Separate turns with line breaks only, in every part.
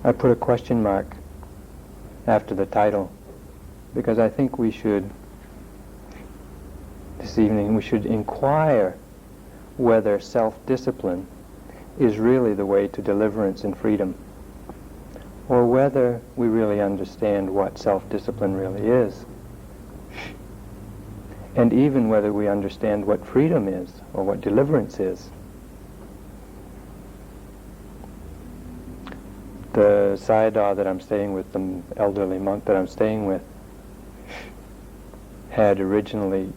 I put a question mark after the title because I think we should, this evening, we should inquire whether self-discipline is really the way to deliverance and freedom, or whether we really understand what self-discipline really is, and even whether we understand what freedom is or what deliverance is. The Sayadaw that I'm staying with, the elderly monk that I'm staying with, had originally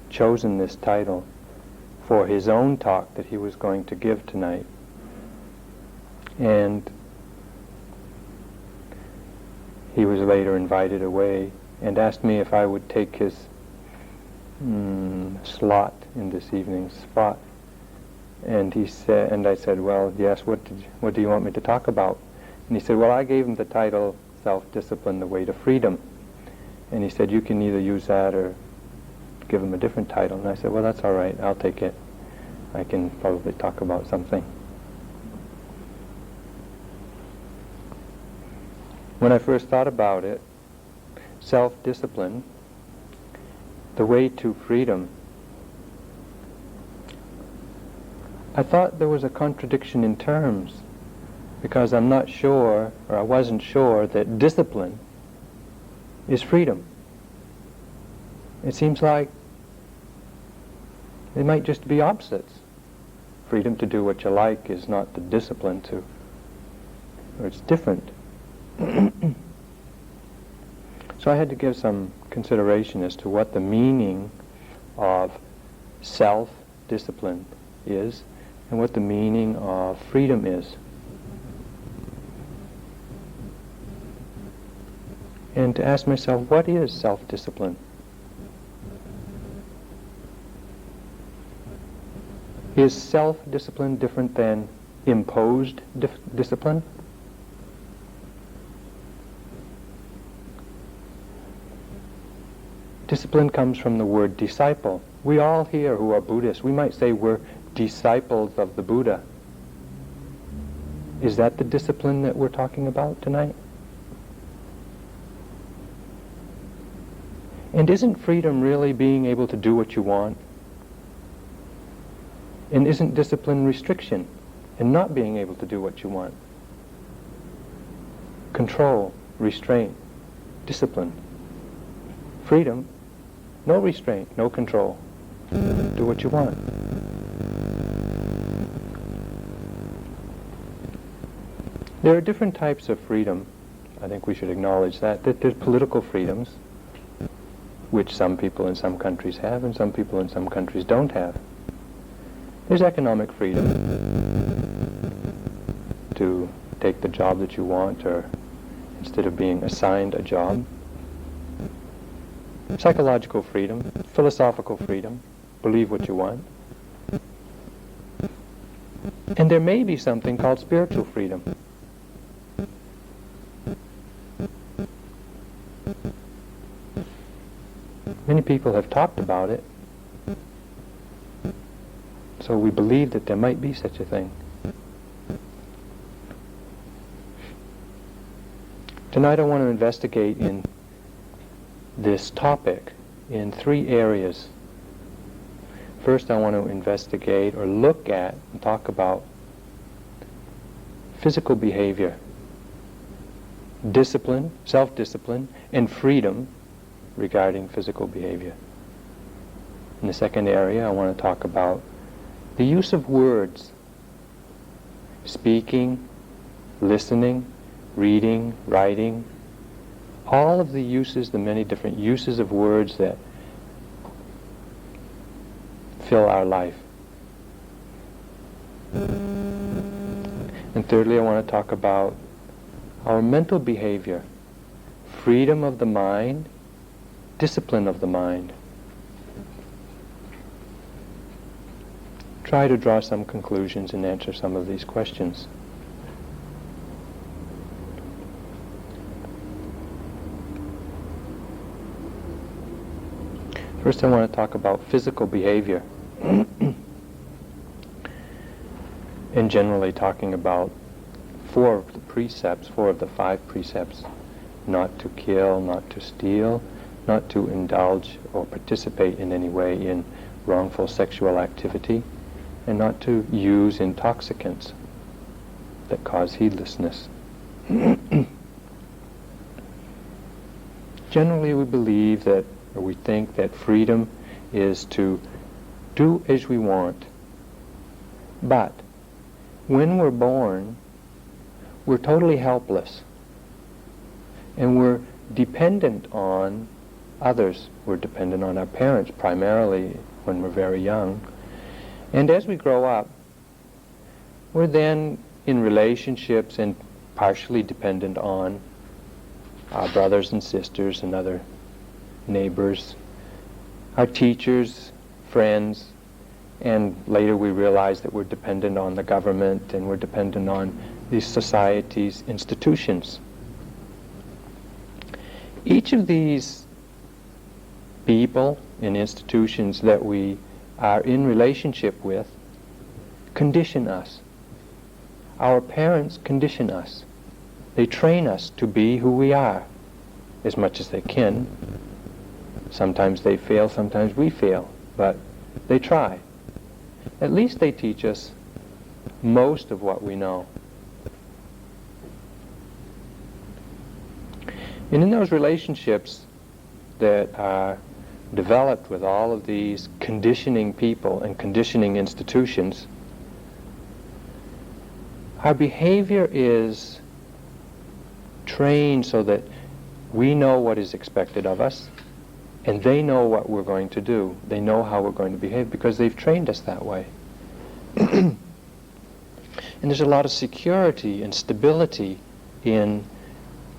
chosen this title for his own talk that he was going to give tonight. And he was later invited away and asked me if I would take his slot in this evening's spot. And he said, and I said, well, yes, what do you want me to talk about? And he said, well, I gave him the title, Self-Discipline, the Way to Freedom. And he said, you can either use that or give him a different title. And I said, well, that's all right, I'll take it. I can probably talk about something. When I first thought about it, self-discipline, the way to freedom, I thought there was a contradiction in terms, because I'm not sure, or I wasn't sure, that discipline is freedom. It seems like they might just be opposites. Freedom to do what you like is not the discipline to, or it's different. So I had to give some consideration as to what the meaning of self-discipline is and what the meaning of freedom is. And to ask myself, what is self-discipline? Is self-discipline different than imposed discipline? Discipline comes from the word disciple. We all here who are Buddhists, we might say we're disciples of the Buddha. Is that the discipline that we're talking about tonight? And isn't freedom really being able to do what you want? And isn't discipline restriction and not being able to do what you want? Control, restraint, discipline. Freedom, no restraint, no control. Do what you want. There are different types of freedom. I think we should acknowledge that there's political freedoms, which some people in some countries have and some people in some countries don't have. There's economic freedom to take the job that you want, or instead of being assigned a job. Psychological freedom, philosophical freedom, believe what you want. And there may be something called spiritual freedom. Many people have talked about it, so we believe that there might be such a thing. Tonight I want to investigate in this topic in three areas. First, I want to investigate or look at and talk about physical behavior, discipline, self-discipline, and freedom regarding physical behavior. In the second area, I want to talk about the use of words, speaking, listening, reading, writing, all of the uses, the many different uses of words that fill our life. And thirdly, I want to talk about our mental behavior, freedom of the mind, discipline of the mind. Try to draw some conclusions and answer some of these questions. First, I want to talk about physical behavior, and generally talking about four of the 5 precepts: not to kill, not to steal, not to indulge or participate in any way in wrongful sexual activity, and not to use intoxicants that cause heedlessness. Generally, we believe that, or we think that freedom is to do as we want. But when we're born, we're totally helpless. And we're dependent on others. We're dependent on our parents, primarily when we're very young. And as we grow up, we're then in relationships and partially dependent on our brothers and sisters and other neighbors, our teachers, friends, and later we realize that we're dependent on the government and we're dependent on these societies, institutions. Each of these people and institutions that we are in relationship with condition us. Our parents condition us. They train us to be who we are as much as they can. Sometimes they fail, sometimes we fail, but they try. At least they teach us most of what we know. And in those relationships that are developed with all of these conditioning people and conditioning institutions, our behavior is trained so that we know what is expected of us, and they know what we're going to do. They know how we're going to behave because they've trained us that way. And there's a lot of security and stability in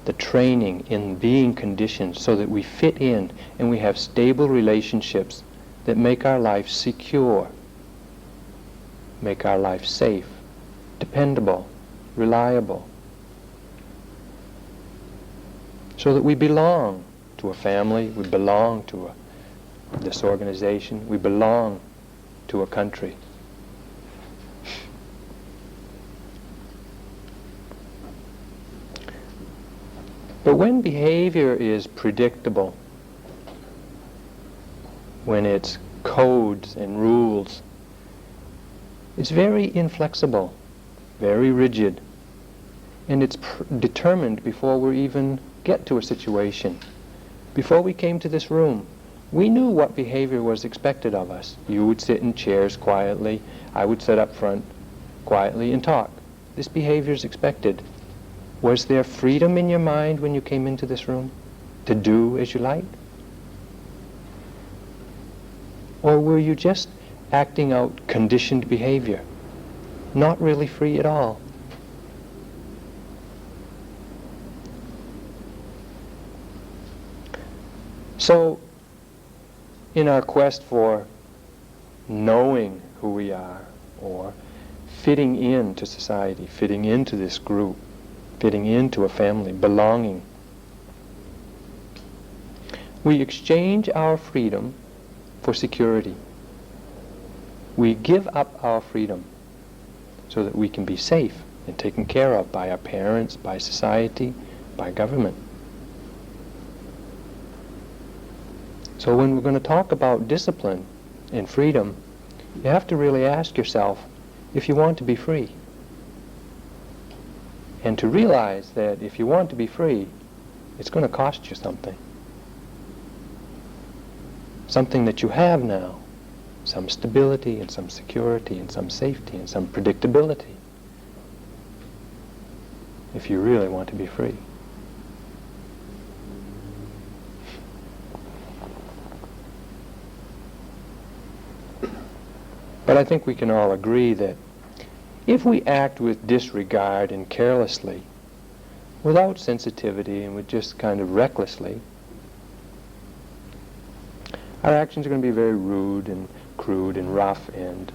the training, in being conditioned so that we fit in and we have stable relationships that make our life secure, make our life safe, dependable, reliable, so that we belong to a family, we belong to this organization, we belong to a country. But when behavior is predictable, when it's codes and rules, it's very inflexible, very rigid, and it's determined before we even get to a situation. Before we came to this room, we knew what behavior was expected of us. You would sit in chairs quietly, I would sit up front quietly and talk. This behavior is expected. Was there freedom in your mind when you came into this room to do as you liked? Or were you just acting out conditioned behavior, not really free at all? So, in our quest for knowing who we are, or fitting into society, fitting into this group, fitting into a family, belonging, we exchange our freedom for security. We give up our freedom so that we can be safe and taken care of by our parents, by society, by government. So when we're going to talk about discipline and freedom, you have to really ask yourself if you want to be free. And to realize that if you want to be free, it's going to cost you something. Something that you have now. Some stability and some security and some safety and some predictability. If you really want to be free. But I think we can all agree that if we act with disregard and carelessly, without sensitivity and with just kind of recklessly, our actions are going to be very rude and crude and rough, and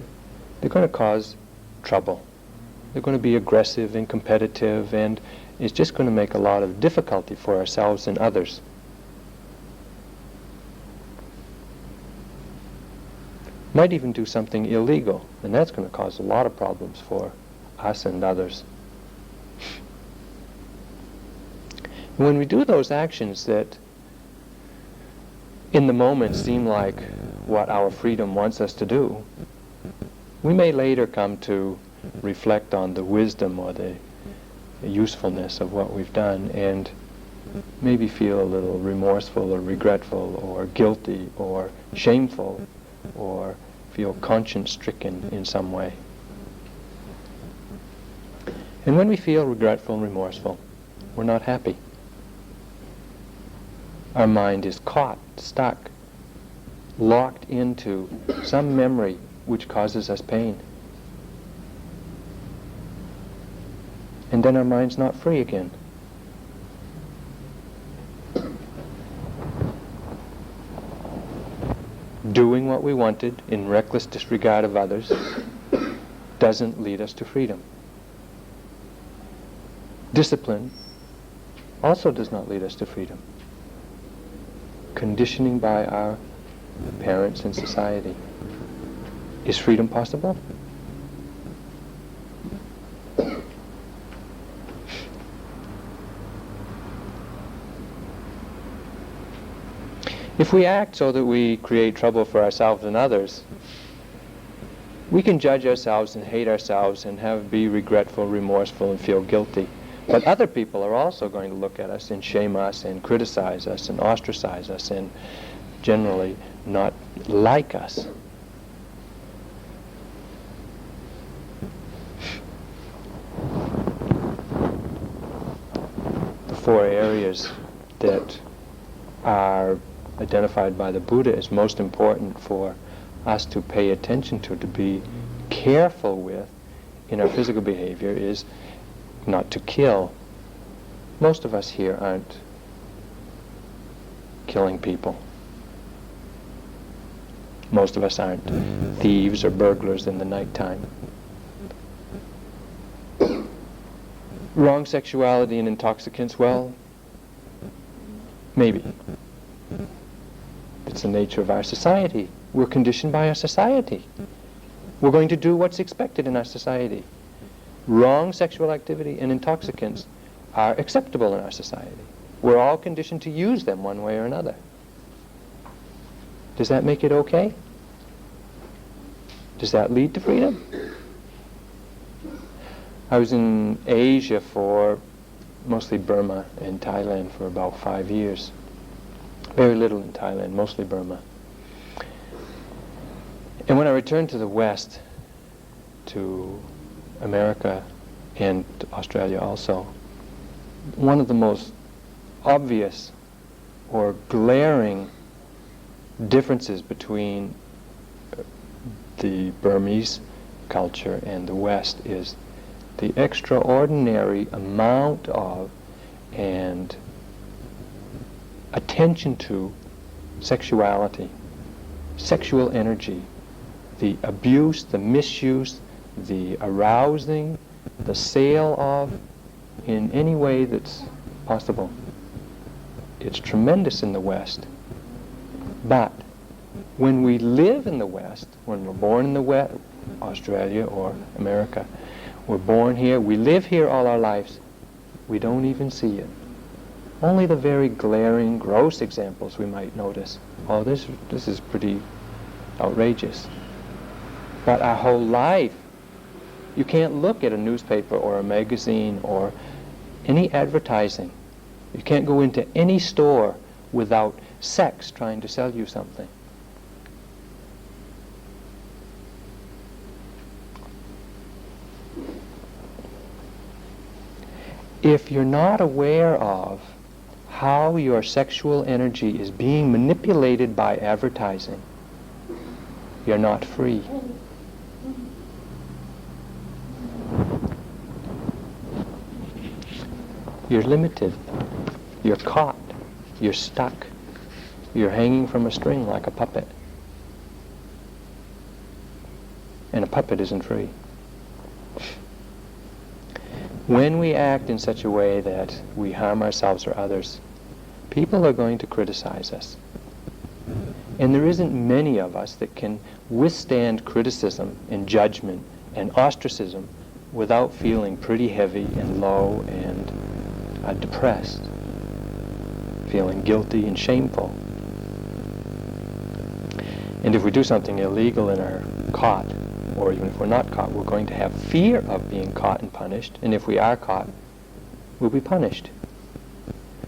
they're going to cause trouble. They're going to be aggressive and competitive, and it's just going to make a lot of difficulty for ourselves and others. Might even do something illegal, and that's going to cause a lot of problems for us and others. When we do those actions that in the moment seem like what our freedom wants us to do, we may later come to reflect on the wisdom or the usefulness of what we've done and maybe feel a little remorseful or regretful or guilty or shameful or feel conscience-stricken in some way. And when we feel regretful and remorseful, we're not happy. Our mind is caught, stuck, locked into some memory which causes us pain. And then our mind's not free again. Doing what we wanted in reckless disregard of others doesn't lead us to freedom. Discipline also does not lead us to freedom. Conditioning by our parents and society. Is freedom possible? If we act so that we create trouble for ourselves and others, we can judge ourselves and hate ourselves and be regretful, remorseful, and feel guilty. But other people are also going to look at us and shame us and criticize us and ostracize us and generally not like us. The four areas that are identified by the Buddha as most important for us to pay attention to be careful with in our physical behavior is not to kill. Most of us here aren't killing people. Most of us aren't thieves or burglars in the nighttime. Wrong sexuality and intoxicants, well, maybe. It's the nature of our society. We're conditioned by our society. We're going to do what's expected in our society. Wrong sexual activity and intoxicants are acceptable in our society. We're all conditioned to use them one way or another. Does that make it okay? Does that lead to freedom? I was in Asia for mostly Burma and Thailand for about 5 years. Very little in Thailand, mostly Burma. And when I returned to the West, to America and Australia also, one of the most obvious or glaring differences between the Burmese culture and the West is the extraordinary amount of and attention to sexuality, sexual energy, the abuse, the misuse, the arousing, the sale of, in any way that's possible. It's tremendous in the West. But when we live in the West, when we're born in the West, Australia or America, we're born here, we live here all our lives, we don't even see it. Only the very glaring, gross examples we might notice. Oh, this is pretty outrageous. But our whole life, you can't look at a newspaper or a magazine or any advertising. You can't go into any store without sex trying to sell you something. If you're not aware of how your sexual energy is being manipulated by advertising, you're not free. You're limited. You're caught. You're stuck. You're hanging from a string like a puppet. And a puppet isn't free. When we act in such a way that we harm ourselves or others, people are going to criticize us. And there isn't many of us that can withstand criticism and judgment and ostracism without feeling pretty heavy and low and depressed. feeling guilty and shameful. And if we do something illegal and are caught, or even if we're not caught, we're going to have fear of being caught and punished. And if we are caught, we'll be punished.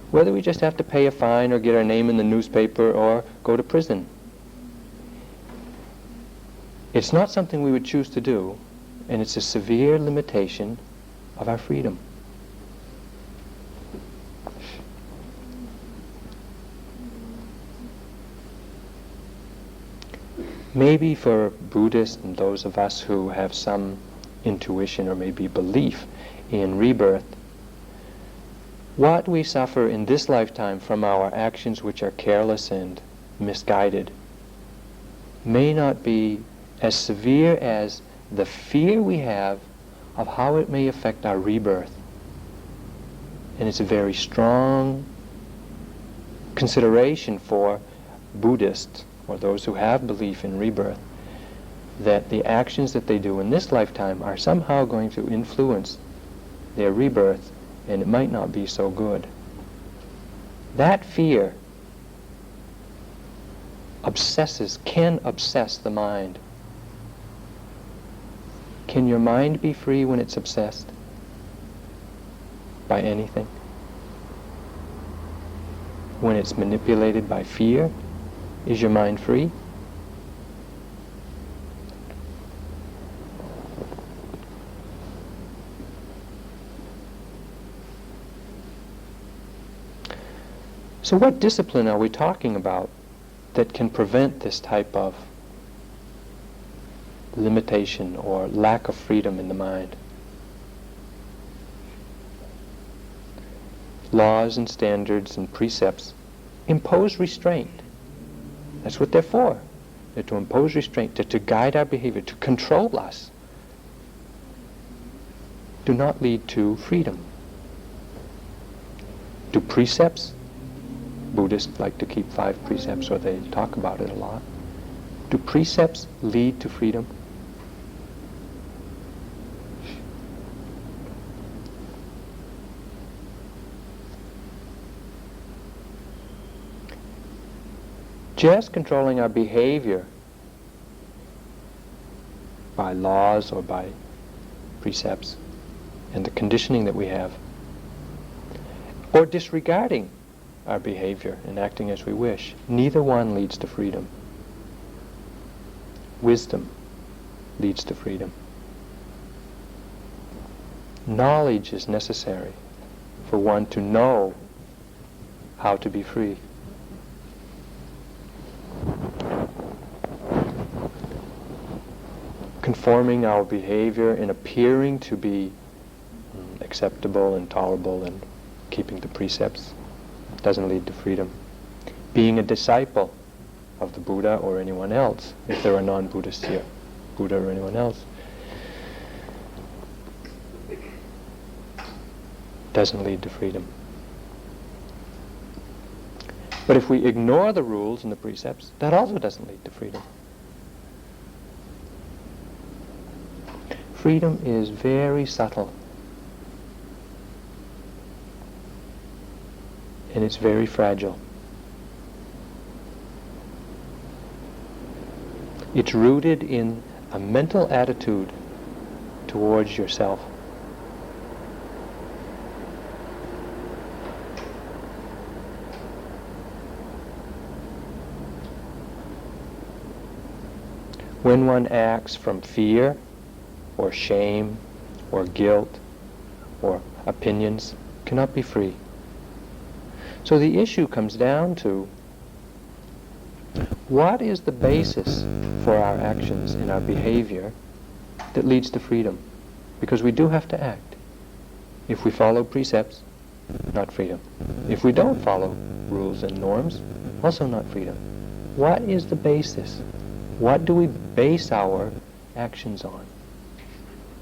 Whether we just have to pay a fine or get our name in the newspaper or go to prison. It's not something we would choose to do, and it's a severe limitation of our freedom. Maybe for Buddhists and those of us who have some intuition or maybe belief in rebirth, what we suffer in this lifetime from our actions which are careless and misguided may not be as severe as the fear we have of how it may affect our rebirth. And it's a very strong consideration for Buddhists, or those who have belief in rebirth, that the actions that they do in this lifetime are somehow going to influence their rebirth, and it might not be so good. That fear can obsess the mind. Can your mind be free when it's obsessed by anything? When it's manipulated by fear, is your mind free? So what discipline are we talking about that can prevent this type of limitation or lack of freedom in the mind? Laws and standards and precepts impose restraint. That's what they're for. They're to impose restraint, to guide our behavior, to control us. Do not lead to freedom. Do precepts? Buddhists like to keep 5 precepts, or they talk about it a lot. Do precepts lead to freedom? Just controlling our behavior by laws or by precepts and the conditioning that we have, or disregarding our behavior and acting as we wish, neither one leads to freedom. Wisdom leads to freedom. Knowledge is necessary for one to know how to be free. Conforming our behavior and appearing to be acceptable and tolerable and keeping the precepts doesn't lead to freedom. Being a disciple of the Buddha or anyone else, if there are non-Buddhists here, Buddha or anyone else, doesn't lead to freedom. But if we ignore the rules and the precepts, that also doesn't lead to freedom. Freedom is very subtle. And it's very fragile. It's rooted in a mental attitude towards yourself. When one acts from fear or shame or guilt or opinions, cannot be free. So the issue comes down to what is the basis for our actions and our behavior that leads to freedom? Because we do have to act. If we follow precepts, not freedom. If we don't follow rules and norms, also not freedom. What is the basis? What do we base our actions on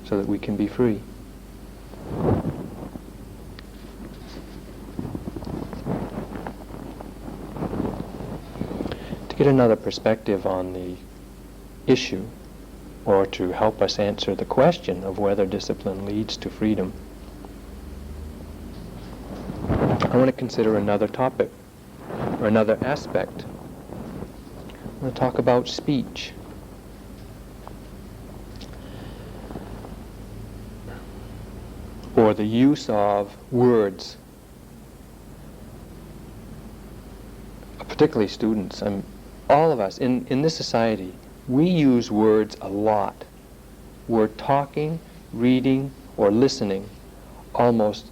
so that we can be free? To get another perspective on the issue, or to help us answer the question of whether discipline leads to freedom, I want to consider another topic or another aspect. I'm going to talk about speech. Or the use of words. Particularly students. All of us in this society, we use words a lot. We're talking, reading, or listening almost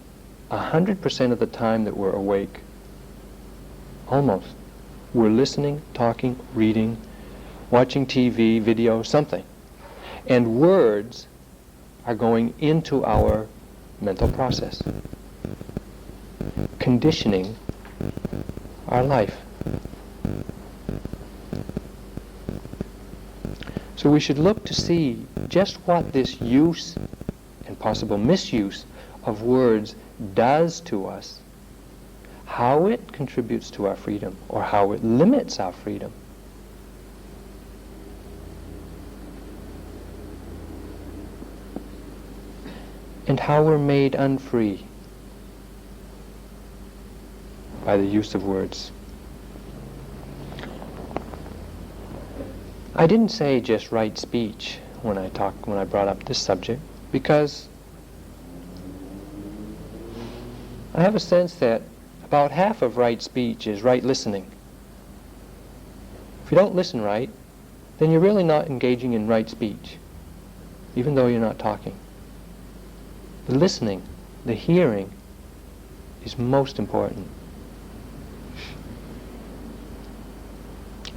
100% of the time that we're awake. Almost. We're listening, talking, reading, watching TV, video, something. And words are going into our mental process, conditioning our life. So we should look to see just what this use and possible misuse of words does to us, how it contributes to our freedom, or how it limits our freedom. And how we're made unfree by the use of words. I didn't say just right speech when I brought up this subject, because I have a sense that about half of right speech is right listening. If you don't listen right, then you're really not engaging in right speech, even though you're not talking. The listening, the hearing, is most important.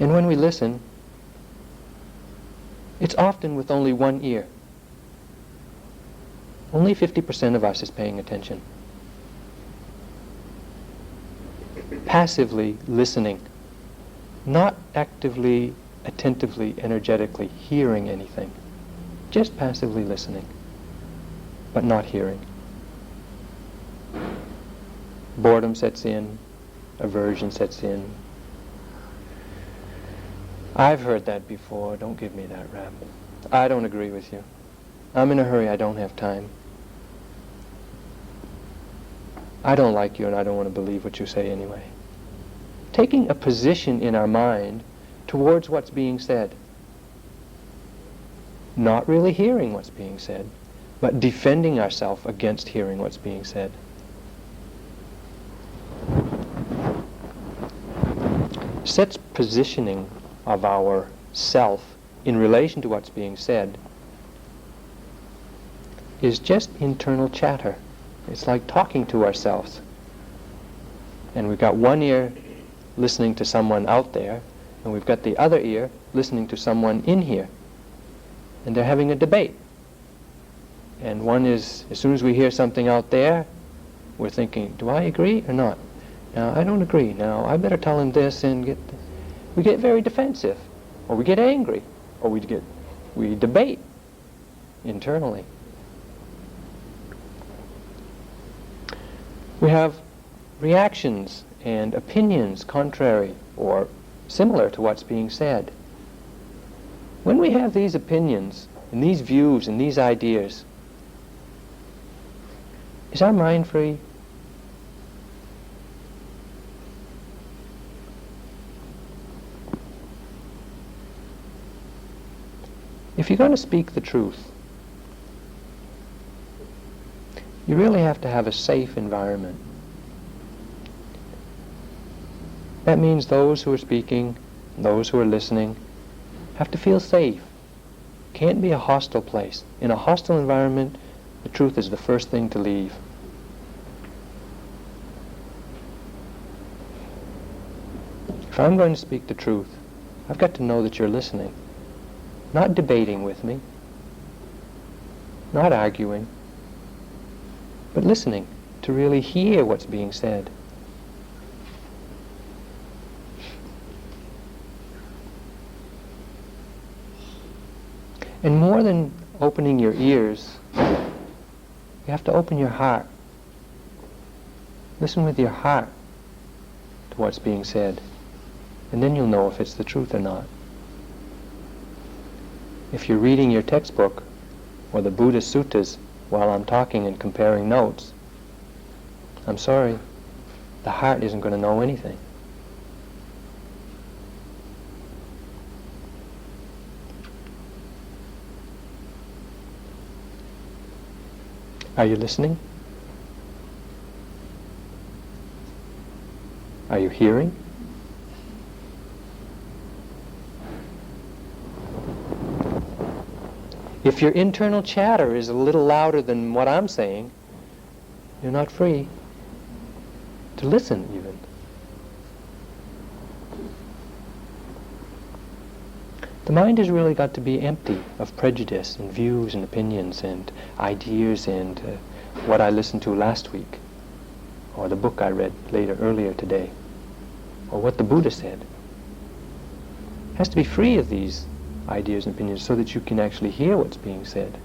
And when we listen, it's often with only one ear. Only 50% of us is paying attention. Passively listening, not actively, attentively, energetically hearing anything. Just passively listening, but not hearing. Boredom sets in, aversion sets in. I've heard that before, don't give me that rap. I don't agree with you. I'm in a hurry, I don't have time. I don't like you and I don't want to believe what you say anyway. Taking a position in our mind towards what's being said. Not really hearing what's being said, but defending ourselves against hearing what's being said. Such positioning of our self in relation to what's being said is just internal chatter. It's like talking to ourselves. And we've got one ear listening to someone out there, and we've got the other ear listening to someone in here. And they're having a debate. And one is, as soon as we hear something out there, we're thinking, do I agree or not? Now, I don't agree. Now, I better tell him this and we get very defensive, or we get angry, or we debate internally. We have reactions and opinions contrary or similar to what's being said. When we have these opinions and these views and these ideas, is our mind free? If you're going to speak the truth, you really have to have a safe environment. That means those who are speaking, those who are listening, have to feel safe. Can't be a hostile place. In a hostile environment, the truth is the first thing to leave. If I'm going to speak the truth, I've got to know that you're listening. Not debating with me, not arguing, but listening to really hear what's being said. And more than opening your ears, you have to open your heart. Listen with your heart to what's being said, and then you'll know if it's the truth or not. If you're reading your textbook or the Buddhist suttas while I'm talking and comparing notes, I'm sorry, the heart isn't going to know anything. Are you listening? Are you hearing? If your internal chatter is a little louder than what I'm saying, you're not free to listen even. The mind has really got to be empty of prejudice and views and opinions and ideas and what I listened to last week, or the book I read earlier today, or what the Buddha said. It has to be free of these ideas and opinions so that you can actually hear what's being said.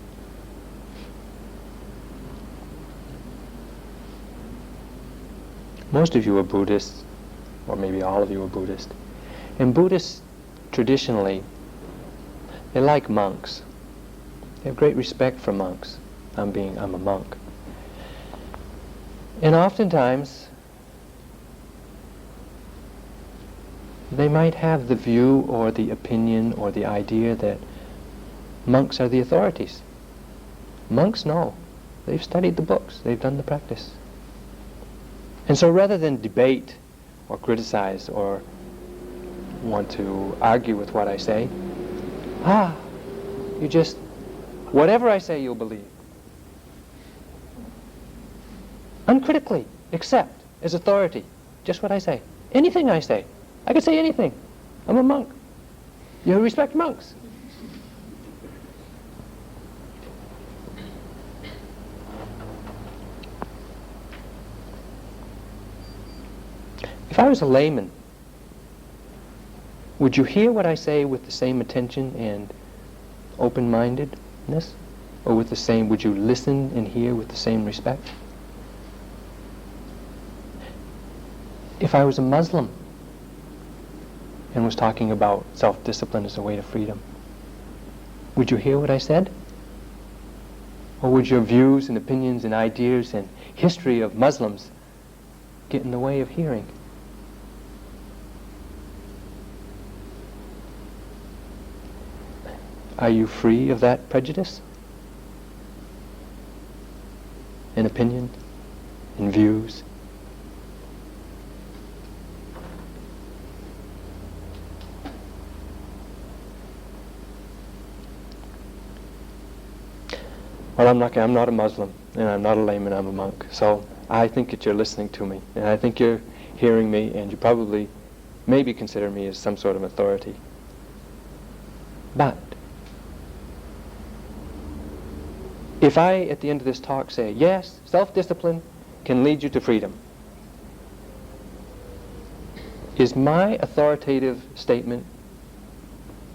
Most of you are Buddhists, or maybe all of you are Buddhist. And Buddhists, traditionally, they like monks. They have great respect for monks. I'm a monk. And oftentimes, they might have the view or the opinion or the idea that monks are the authorities. Monks, no. They've studied the books. They've done the practice. And so rather than debate or criticize or want to argue with what I say, you just, whatever I say you'll believe. Uncritically accept as authority just what I say. Anything I say. I could say anything. I'm a monk. You respect monks. If I was a layman, would you hear what I say with the same attention and open-mindedness? Or with the same, would you listen and hear with the same respect? If I was a Muslim and was talking about self-discipline as a way to freedom, would you hear what I said? Or would your views and opinions and ideas and history of Muslims get in the way of hearing? Are you free of that prejudice? And opinion? And views? Well, I'm not a Muslim, and I'm not a layman, I'm a monk. So I think that you're listening to me, and I think you're hearing me, and you probably maybe consider me as some sort of authority. But if I, at the end of this talk, say, yes, self-discipline can lead you to freedom, is my authoritative statement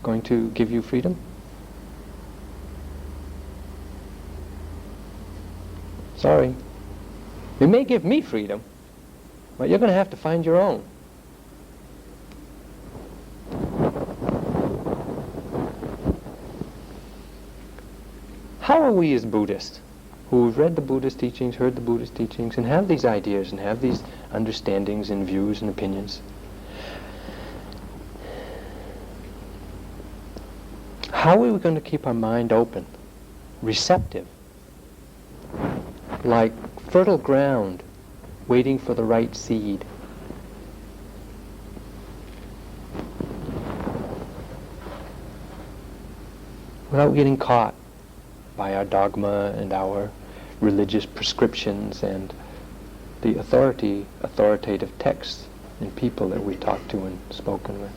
going to give you freedom? Sorry. It may give me freedom, but you're going to have to find your own. How are we as Buddhists, who've read the Buddhist teachings, heard the Buddhist teachings, and have these ideas and have these understandings and views and opinions, how are we going to keep our mind open, receptive, like fertile ground waiting for the right seed? Without getting caught by our dogma and our religious prescriptions and the authoritative texts and people that we talked to and spoken with.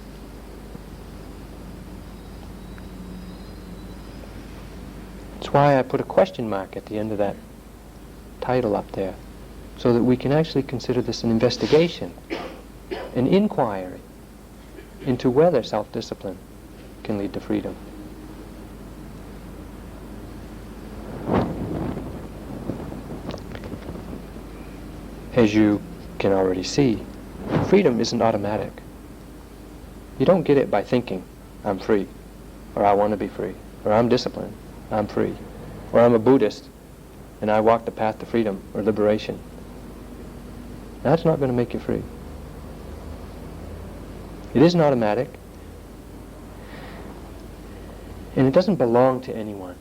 That's why I put a question mark at the end of that title up there, so that we can actually consider this an investigation, an inquiry into whether self-discipline can lead to freedom. As you can already see, freedom isn't automatic. You don't get it by thinking, I'm free, or I want to be free, or I'm disciplined, I'm free, or I'm a Buddhist, and I walk the path to freedom or liberation. That's not going to make you free. It isn't automatic, and it doesn't belong to anyone.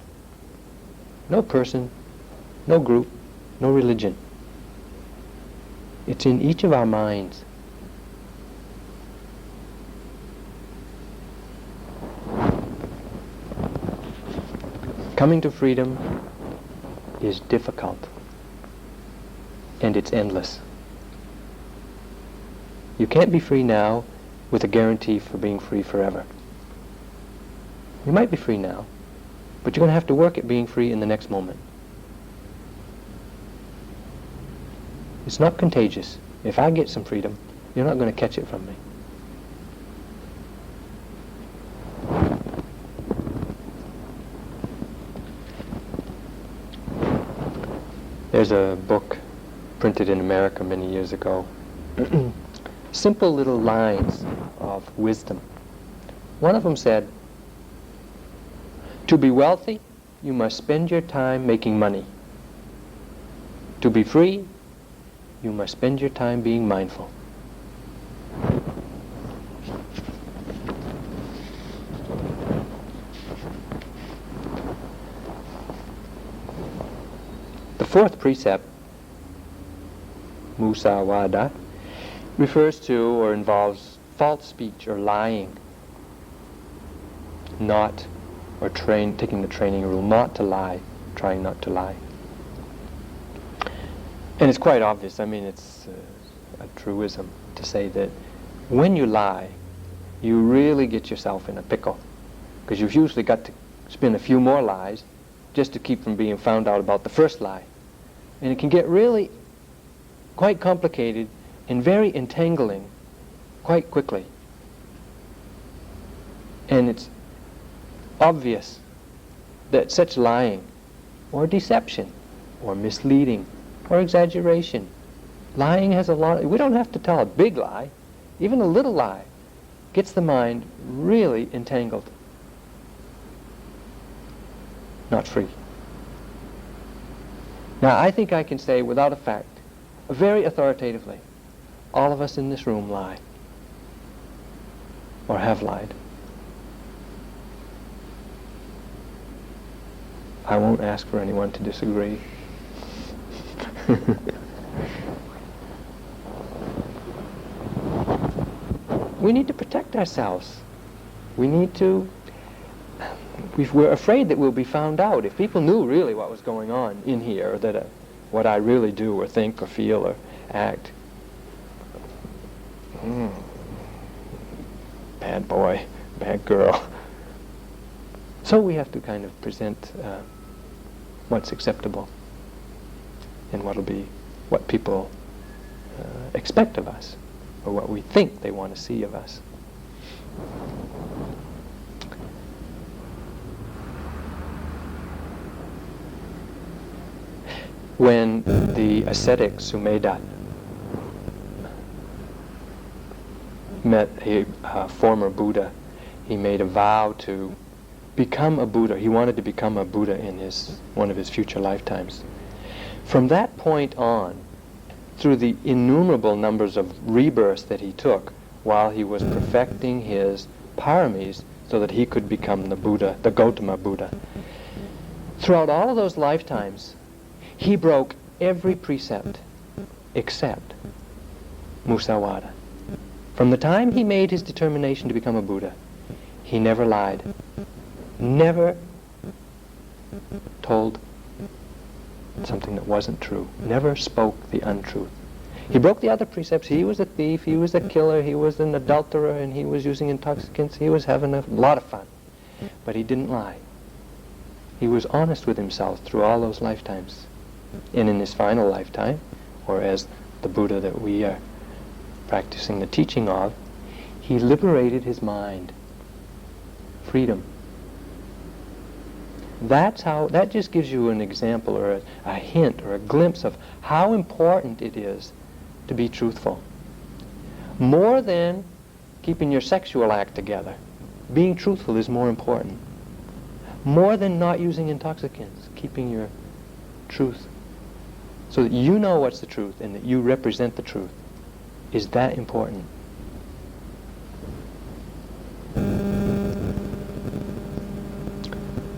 No person, no group, no religion. It's in each of our minds. Coming to freedom is difficult, and it's endless. You can't be free now with a guarantee for being free forever. You might be free now, but you're going to have to work at being free in the next moment. It's not contagious. If I get some freedom, you're not going to catch it from me. There's a book printed in America many years ago. Simple little lines of wisdom. One of them said, "To be wealthy, you must spend your time making money. To be free, you must spend your time being mindful." The fourth precept, musawada, refers to or involves false speech or lying, taking the training rule not to lie, trying not to lie. And it's quite obvious, it's a truism to say that when you lie, you really get yourself in a pickle, because you've usually got to spin a few more lies just to keep from being found out about the first lie. And it can get really quite complicated and very entangling quite quickly. And it's obvious that such lying or deception or misleading or exaggeration, lying has we don't have to tell a big lie, even a little lie gets the mind really entangled, not free. Now, I think I can say without a fact, very authoritatively, all of us in this room lie, or have lied. I won't ask for anyone to disagree. We need to protect ourselves. We're afraid that we'll be found out. If people knew really what was going on in here, or that what I really do or think or feel or act, bad boy, bad girl. So we have to kind of present what's acceptable and what people expect of us, or what we think they want to see of us. When the ascetic Sumedhat met a former Buddha, he made a vow to become a Buddha. He wanted to become a Buddha in one of his future lifetimes. From that point on, through the innumerable numbers of rebirths that he took while he was perfecting his paramis so that he could become the Buddha, the Gautama Buddha, throughout all of those lifetimes, he broke every precept except musawada. From the time he made his determination to become a Buddha, he never lied, never told something that wasn't true, never spoke the untruth. He broke the other precepts. He was a thief, he was a killer, he was an adulterer, and he was using intoxicants. He was having a lot of fun, but he didn't lie. He was honest with himself through all those lifetimes. And in his final lifetime, or as the Buddha that we are practicing the teaching of, he liberated his mind. Freedom. That just gives you an example or a hint or a glimpse of how important it is to be truthful. More than keeping your sexual act together, being truthful is more important. More than not using intoxicants, keeping your truth so that you know what's the truth and that you represent the truth is that important.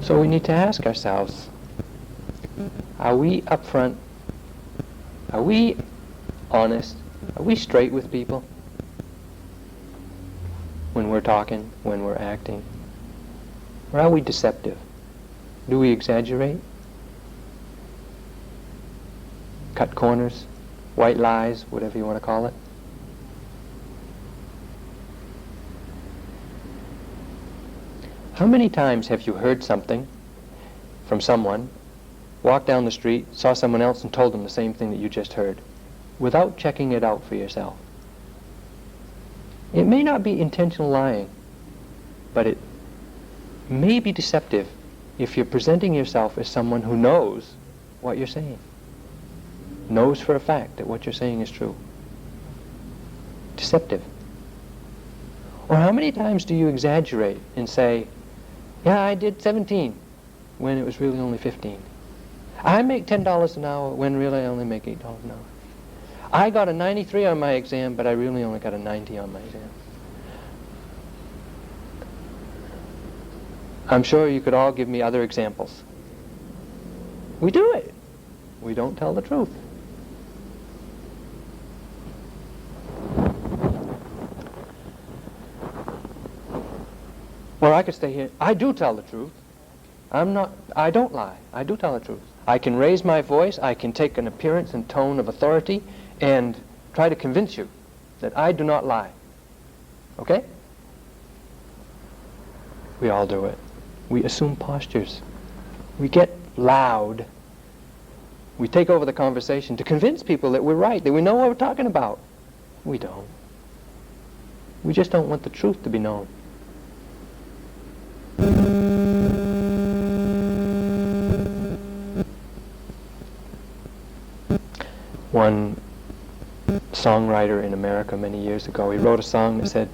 So we need to ask ourselves, Are we upfront? Are we honest? Are we straight with people? When we're talking, when we're acting? Or are we deceptive? Do we exaggerate? Cut corners? White lies? Whatever you want to call it? How many times have you heard something from someone, walked down the street, saw someone else and told them the same thing that you just heard, without checking it out for yourself? It may not be intentional lying, but it may be deceptive if you're presenting yourself as someone who knows what you're saying, knows for a fact that what you're saying is true. Deceptive. Or how many times do you exaggerate and say, yeah, I did 17, when it was really only 15. I make $10 an hour when really I only make $8 an hour. I got a 93 on my exam, but I really only got a 90 on my exam. I'm sure you could all give me other examples. We do it. We don't tell the truth. Or I could stay here. I do tell the truth. I don't lie. I do tell the truth. I can raise my voice. I can take an appearance and tone of authority and try to convince you that I do not lie. Okay? We all do it. We assume postures. We get loud. We take over the conversation to convince people that we're right, that we know what we're talking about. We don't. We just don't want the truth to be known. One songwriter in America many years ago, he wrote a song that said,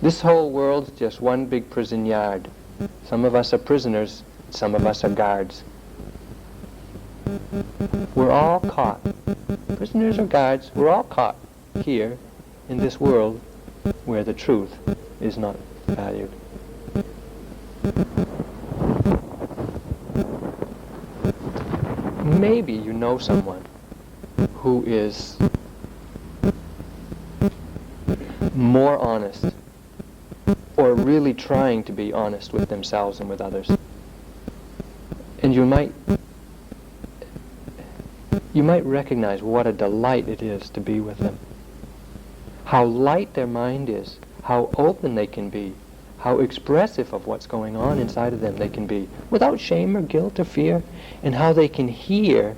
"This whole world's just one big prison yard. Some of us are prisoners, some of us are guards. We're all caught. Prisoners or guards, we're all caught here in this world where the truth is not valued." Maybe you know someone who is more honest, or really trying to be honest with themselves and with others. And you might recognize what a delight it is to be with them. How light their mind is, how open they can be, how expressive of what's going on inside of them they can be, without shame or guilt or fear, and how they can hear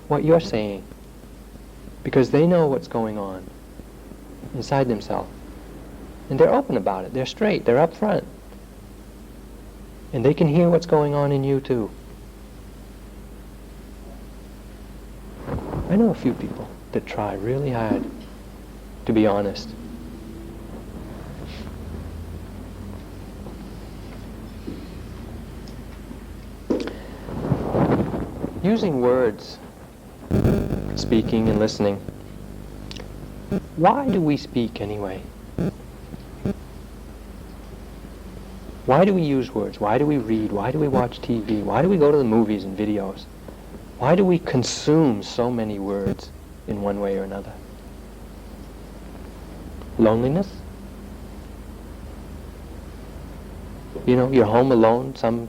what you're saying, because they know what's going on inside themselves. And they're open about it, they're straight, they're up front. And they can hear what's going on in you too. I know a few people that try really hard to be honest. Using words, speaking and listening. Why do we speak anyway? Why do we use words? Why do we read? Why do we watch TV? Why do we go to the movies and videos? Why do we consume so many words in one way or another? Loneliness? You know, you're home alone some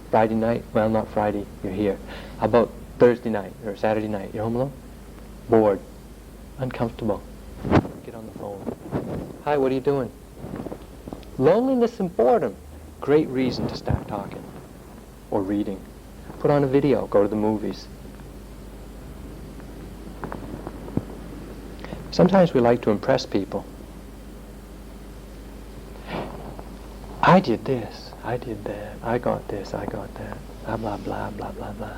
Friday night. Well, not Friday, you're here. How about Thursday night or Saturday night? You're home alone? Bored. Uncomfortable. Get on the phone. Hi, what are you doing? Loneliness and boredom. Great reason to start talking or reading. Put on a video, go to the movies. Sometimes we like to impress people. I did this, I did that, I got this, I got that, blah, blah, blah, blah, blah, blah.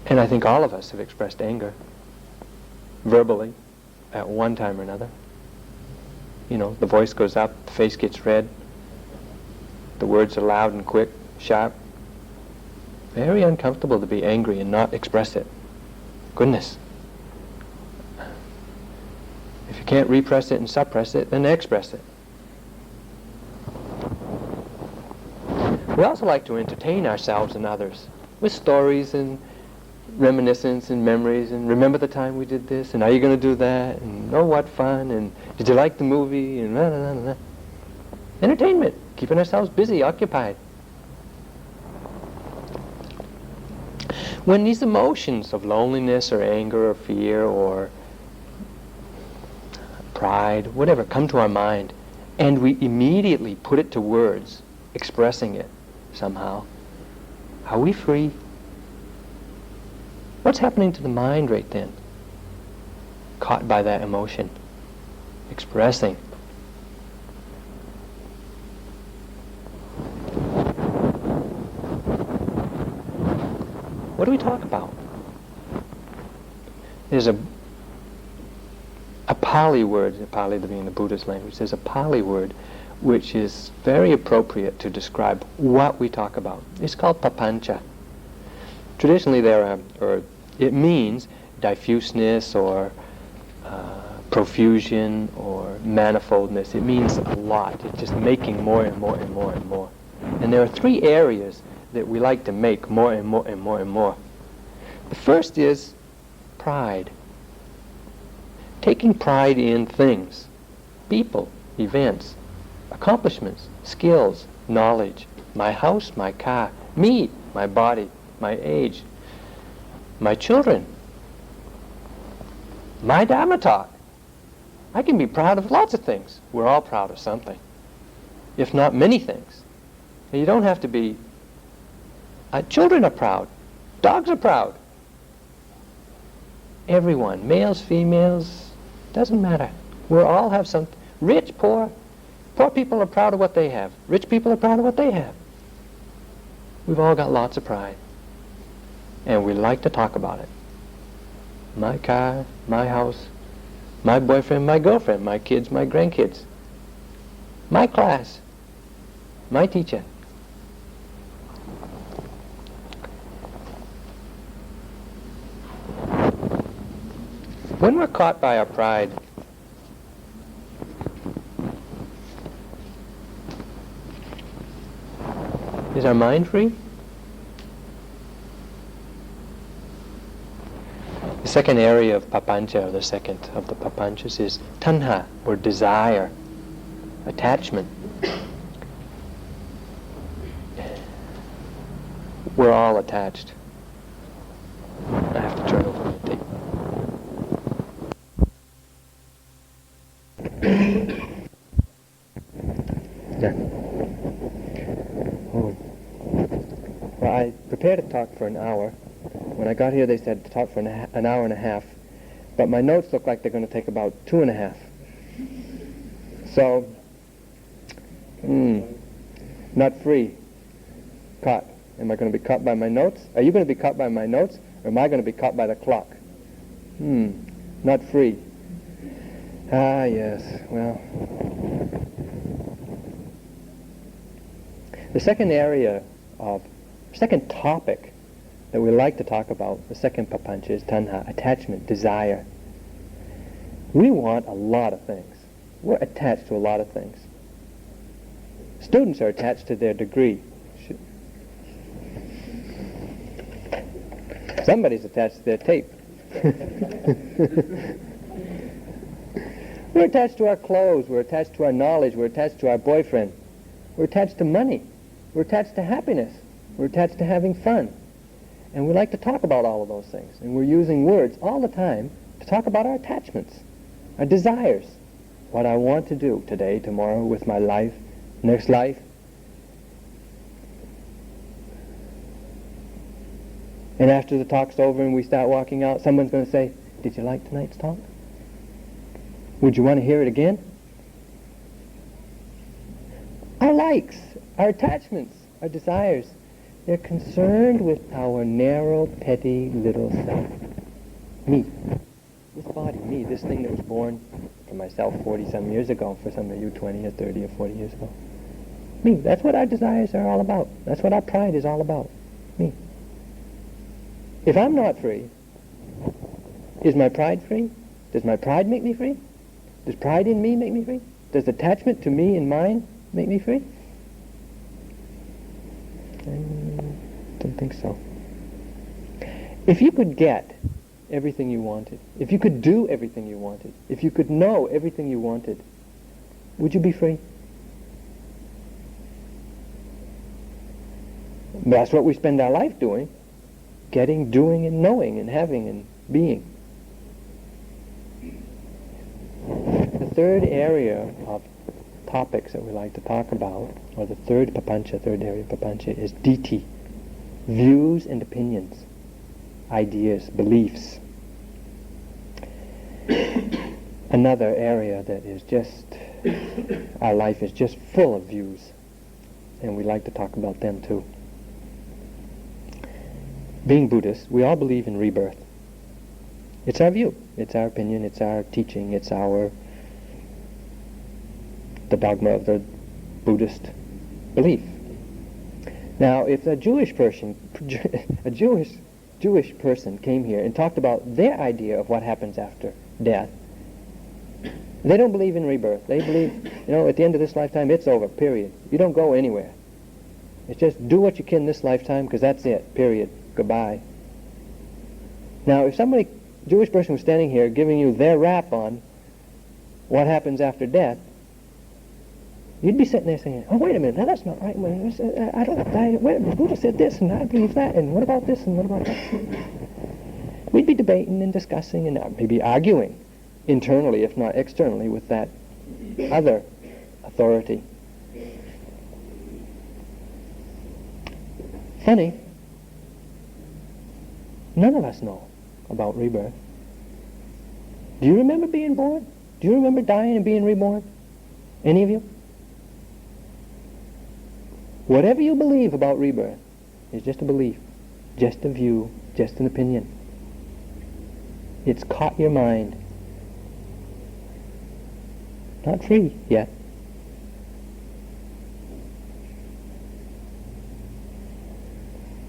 And I think all of us have expressed anger, verbally, at one time or another. You know, the voice goes up, the face gets red, the words are loud and quick, sharp. Very uncomfortable to be angry and not express it. Goodness. If you can't repress it and suppress it, then express it. We also like to entertain ourselves and others with stories and reminiscence and memories, and remember the time we did this, and are you going to do that, and oh, what fun, and did you like the movie, and blah, blah, blah, blah. Entertainment, keeping ourselves busy, occupied. When these emotions of loneliness or anger or fear or pride, whatever, come to our mind, and we immediately put it to words, expressing it somehow, are we free? What's happening to the mind right then? Caught by that emotion, expressing. What do we talk about? There's a Pali word, Pali being the Buddhist language, there's a Pali word which is very appropriate to describe what we talk about. It's called papancha. Traditionally it means diffuseness or profusion or manifoldness. It means a lot. It's just making more and more and more and more. And there are three areas that we like to make more and more and more and more. The first is pride. Taking pride in things, people, events, accomplishments, skills, knowledge, my house, my car, me, my body, my age, my children, my Dharma talk. I can be proud of lots of things. We're all proud of something, if not many things. And you don't have to be... children are proud. Dogs are proud. Everyone, males, females, doesn't matter. We all have something. Rich, poor. Poor people are proud of what they have. Rich people are proud of what they have. We've all got lots of pride. And we like to talk about it. My car, my house, my boyfriend, my girlfriend, my kids, my grandkids, my class, my teacher. When we're caught by our pride, is our mind free? The second area of papancha, or the second of the papanchas, is tanha, or desire, attachment. We're all attached. I have to turn over my tape. Yeah. Oh. Well, I prepared a talk for an hour. When I got here, they said to talk for an hour and a half, but my notes look like they're going to take about 2.5. So, not free. Caught. Am I going to be caught by my notes? Are you going to be caught by my notes, or am I going to be caught by the clock? Not free. Ah, yes. Well, the second topic that we like to talk about, the second papancha, is tanha, attachment, desire. We want a lot of things. We're attached to a lot of things. Students are attached to their degree. Somebody's attached to their tape. We're attached to our clothes, we're attached to our knowledge, we're attached to our boyfriend. We're attached to money. We're attached to happiness. We're attached to having fun. And we like to talk about all of those things. And we're using words all the time to talk about our attachments, our desires, what I want to do today, tomorrow, with my life, next life. And after the talk's over and we start walking out, someone's going to say, "Did you like tonight's talk? Would you want to hear it again?" Our likes, our attachments, our desires, they're concerned with our narrow, petty little self. Me. This body, me, this thing that was born for myself 40-some years ago, for some of you 20 or 30 or 40 years ago. Me. That's what our desires are all about. That's what our pride is all about. Me. If I'm not free, is my pride free? Does my pride make me free? Does pride in me make me free? Does attachment to me and mine make me free? I don't think so. If you could get everything you wanted, if you could do everything you wanted, if you could know everything you wanted, would you be free? That's what we spend our life doing. Getting, doing, and knowing, and having, and being. The third area of topics that we like to talk about, or the third area of papancha, is ditthi, views and opinions, ideas, beliefs. Another area that is just, our life is just full of views, and we like to talk about them too. Being Buddhists, we all believe in rebirth. It's our view, it's our opinion, it's our teaching, it's the dogma of the Buddhist belief. Now, if a Jewish person came here and talked about their idea of what happens after death, they don't believe in rebirth. They believe, at the end of this lifetime, it's over, period. You don't go anywhere. It's just do what you can this lifetime, because that's it, period. Goodbye. Now, if Jewish person was standing here giving you their rap on what happens after death, you'd be sitting there saying, oh, wait a minute, now that's not right. Wait a minute, Buddha said this, and I believe that, and what about this, and what about that? We'd be debating and discussing and maybe arguing internally, if not externally, with that other authority. Funny, none of us know about rebirth. Do you remember being born? Do you remember dying and being reborn? Any of you? Whatever you believe about rebirth is just a belief, just a view, just an opinion. It's caught your mind. Not free yet.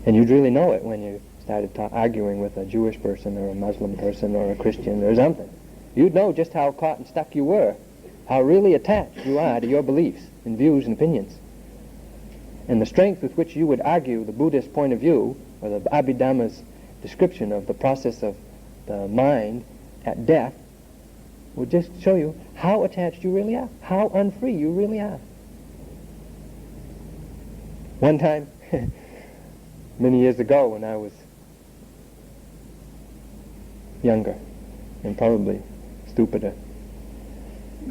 And you'd really know it when you started arguing with a Jewish person or a Muslim person or a Christian or something. You'd know just how caught and stuck you were, how really attached you are to your beliefs and views and opinions. And the strength with which you would argue the Buddhist point of view, or the Abhidhamma's description of the process of the mind at death, would just show you how attached you really are, how unfree you really are. One time, many years ago when I was younger and probably stupider,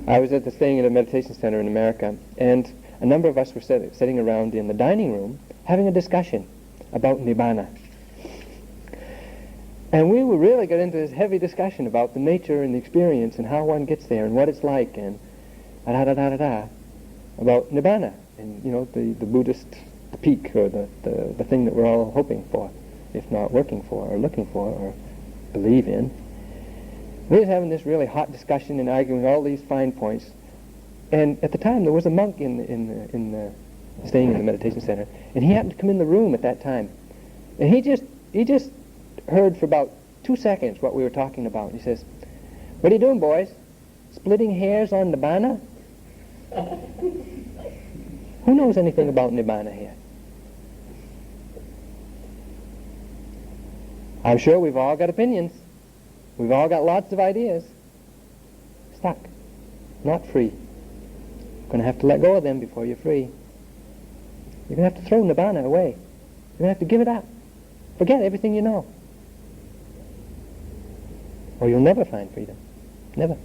I was staying at a meditation center in America, and a number of us were sitting around in the dining room having a discussion about Nibbana. And we would really get into this heavy discussion about the nature and the experience and how one gets there and what it's like and about Nibbana and, the Buddhist peak, or the thing that we're all hoping for, if not working for or looking for or believe in. We were having this really hot discussion and arguing all these fine points. And at the time, there was a monk staying in the meditation center, and he happened to come in the room at that time. And he just heard for about 2 seconds what we were talking about. He says, "What are you doing, boys? Splitting hairs on Nibbana?" Who knows anything about Nibbana here? I'm sure we've all got opinions. We've all got lots of ideas. Stuck. Not free. You're going to have to let go of them before you're free. You're going to have to throw Nibbana away. You're going to have to give it up. Forget everything you know. Or you'll never find freedom. Never.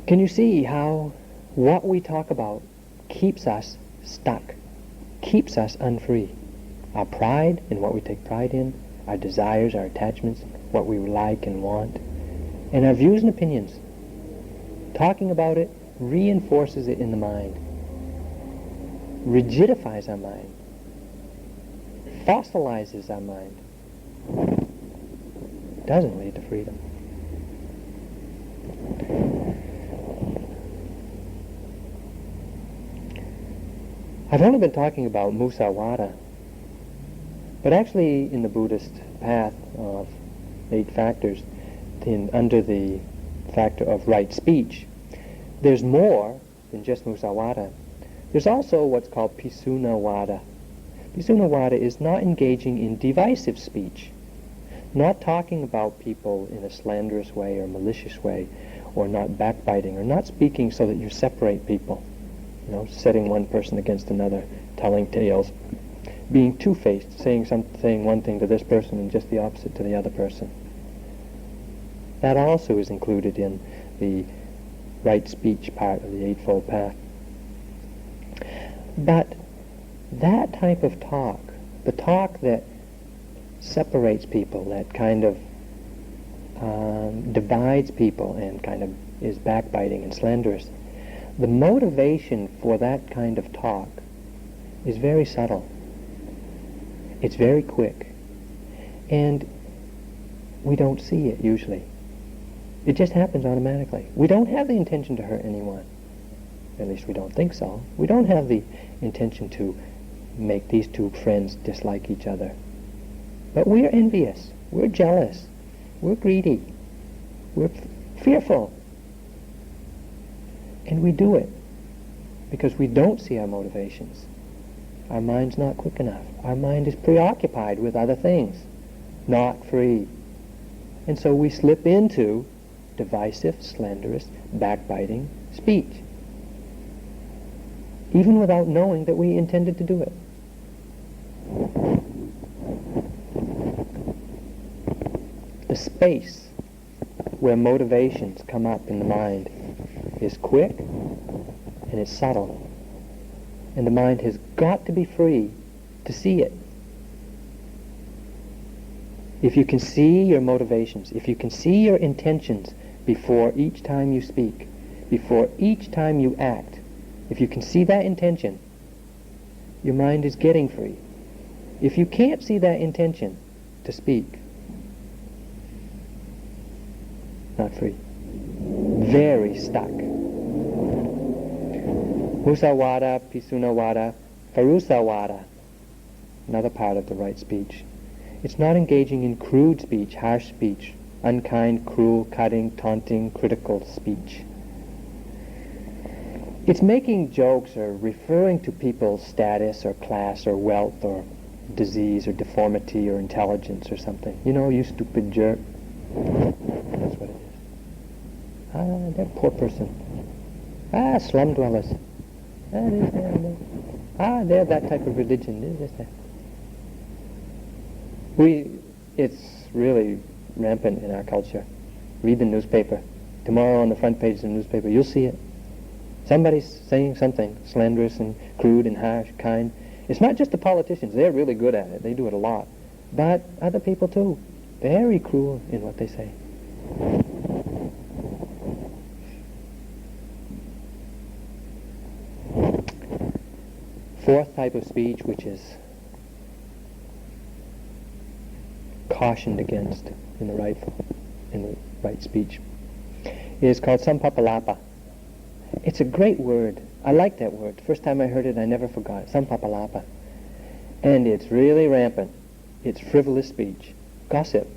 Can you see how what we talk about keeps us stuck, keeps us unfree? Our pride and what we take pride in, our desires, our attachments, what we like and want, and our views and opinions. Talking about it reinforces it in the mind, rigidifies our mind, fossilizes our mind. Doesn't lead to freedom. I've only been talking about musavada, but actually in the Buddhist path of 8 factors, under the
factor of right speech. There's more than just musawada. There's also what's called pisunawada. Pisunawada is not engaging in divisive speech, not talking about people in a slanderous way or malicious way, or not backbiting, or not speaking so that you separate people, setting one person against another, telling tales, being two-faced, saying one thing to this person and just the opposite to the other person. That also is included in the right speech part of the Eightfold Path. But that type of talk, the talk that separates people, that kind of divides people and kind of is backbiting and slanderous, the motivation for that kind of talk is very subtle. It's very quick. And we don't see it usually. It just happens automatically. We don't have the intention to hurt anyone. At least we don't think so. We don't have the intention to make these two friends dislike each other. But we're envious. We're jealous. We're greedy. We're fearful. And we do it because we don't see our motivations. Our mind's not quick enough. Our mind is preoccupied with other things, not free. And so we slip into divisive, slanderous, backbiting speech, even without knowing that we intended to do it. The space where motivations come up in the mind is quick and it's subtle. And the mind has got to be free to see it. If you can see your motivations, if you can see your intentions before each time you speak, before each time you act, if you can see that intention, your mind is getting free. If you can't see that intention to speak, not free. Very stuck. Musawada, pisunawada, farusawada, another part of the right speech. It's not engaging in crude speech, harsh speech, unkind, cruel, cutting, taunting, critical speech. It's making jokes or referring to people's status or class or wealth or disease or deformity or intelligence or something. You stupid jerk. That's what it is. That poor person. Slum dwellers. They're that type of religion. It's really rampant in our culture. Read the newspaper. Tomorrow on the front page of the newspaper, you'll see it. Somebody's saying something slanderous and crude and harsh, kind. It's not just the politicians. They're really good at it. They do it a lot. But other people too. Very cruel in what they say. Fourth type of speech, which is cautioned against in the right speech, is called sampapalapa. It's a great word. I like that word. The first time I heard it, I never forgot it. Sampapalapa. And it's really rampant. It's frivolous speech. Gossip.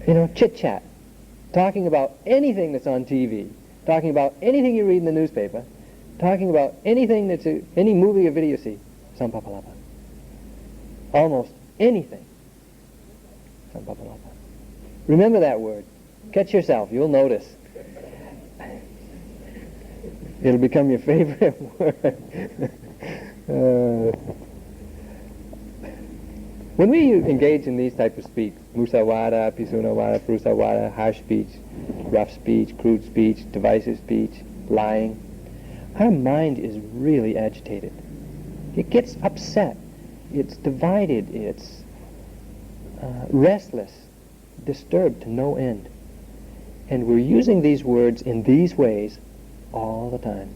Chit-chat. Talking about anything that's on TV. Talking about anything you read in the newspaper. Talking about anything any movie or video you see. Sampapalapa. Almost anything. Sampapalapa. Remember that word. Catch yourself. You'll notice. It'll become your favorite word. When we engage in these types of speech, musawada, pisunawada, prusawada, harsh speech, rough speech, crude speech, divisive speech, lying, our mind is really agitated. It gets upset. It's divided. It's restless, disturbed to no end. And we're using these words in these ways all the time.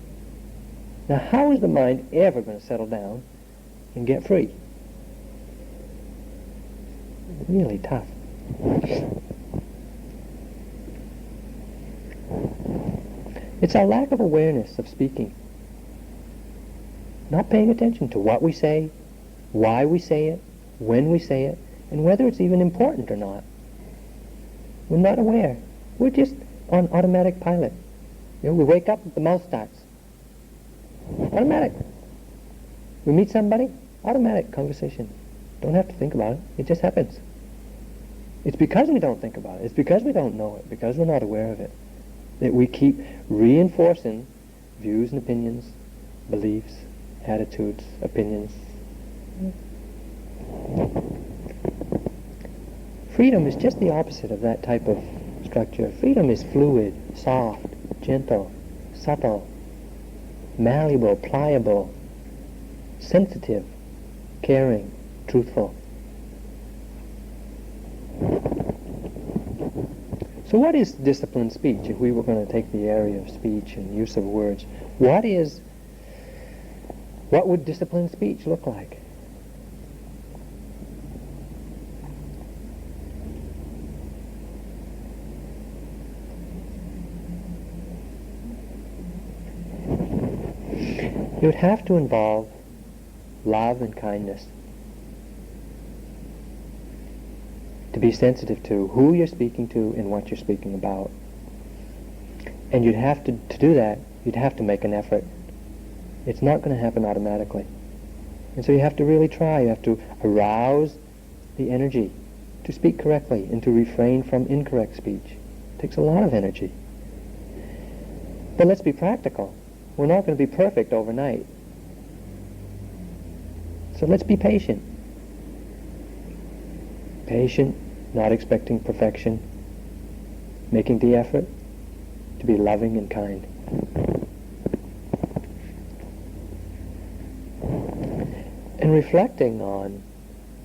Now, how is the mind ever going to settle down and get free? Really tough. It's our lack of awareness of speaking. Not paying attention to what we say, why we say it, when we say it, and whether it's even important or not. We're not aware. We're just on automatic pilot. You know, we wake up, the mouth starts. Automatic. We meet somebody, automatic conversation. Don't have to think about it. It just happens. It's because we don't think about it. It's because we don't know it, because we're not aware of it, that we keep reinforcing views and opinions, beliefs, attitudes, opinions. Freedom is just the opposite of that type of structure. Freedom is fluid, soft, gentle, subtle, malleable, pliable, sensitive, caring, truthful. So what is disciplined speech? If we were going to take the area of speech and use of words, what would disciplined speech look like? It would have to involve love and kindness. To be sensitive to who you're speaking to and what you're speaking about. And you'd have to do that, you'd have to make an effort. It's not going to happen automatically. And so you have to really try. You have to arouse the energy to speak correctly and to refrain from incorrect speech. It takes a lot of energy. But let's be practical. We're not going to be perfect overnight. So let's be patient. Patient, not expecting perfection, making the effort to be loving and kind. And reflecting on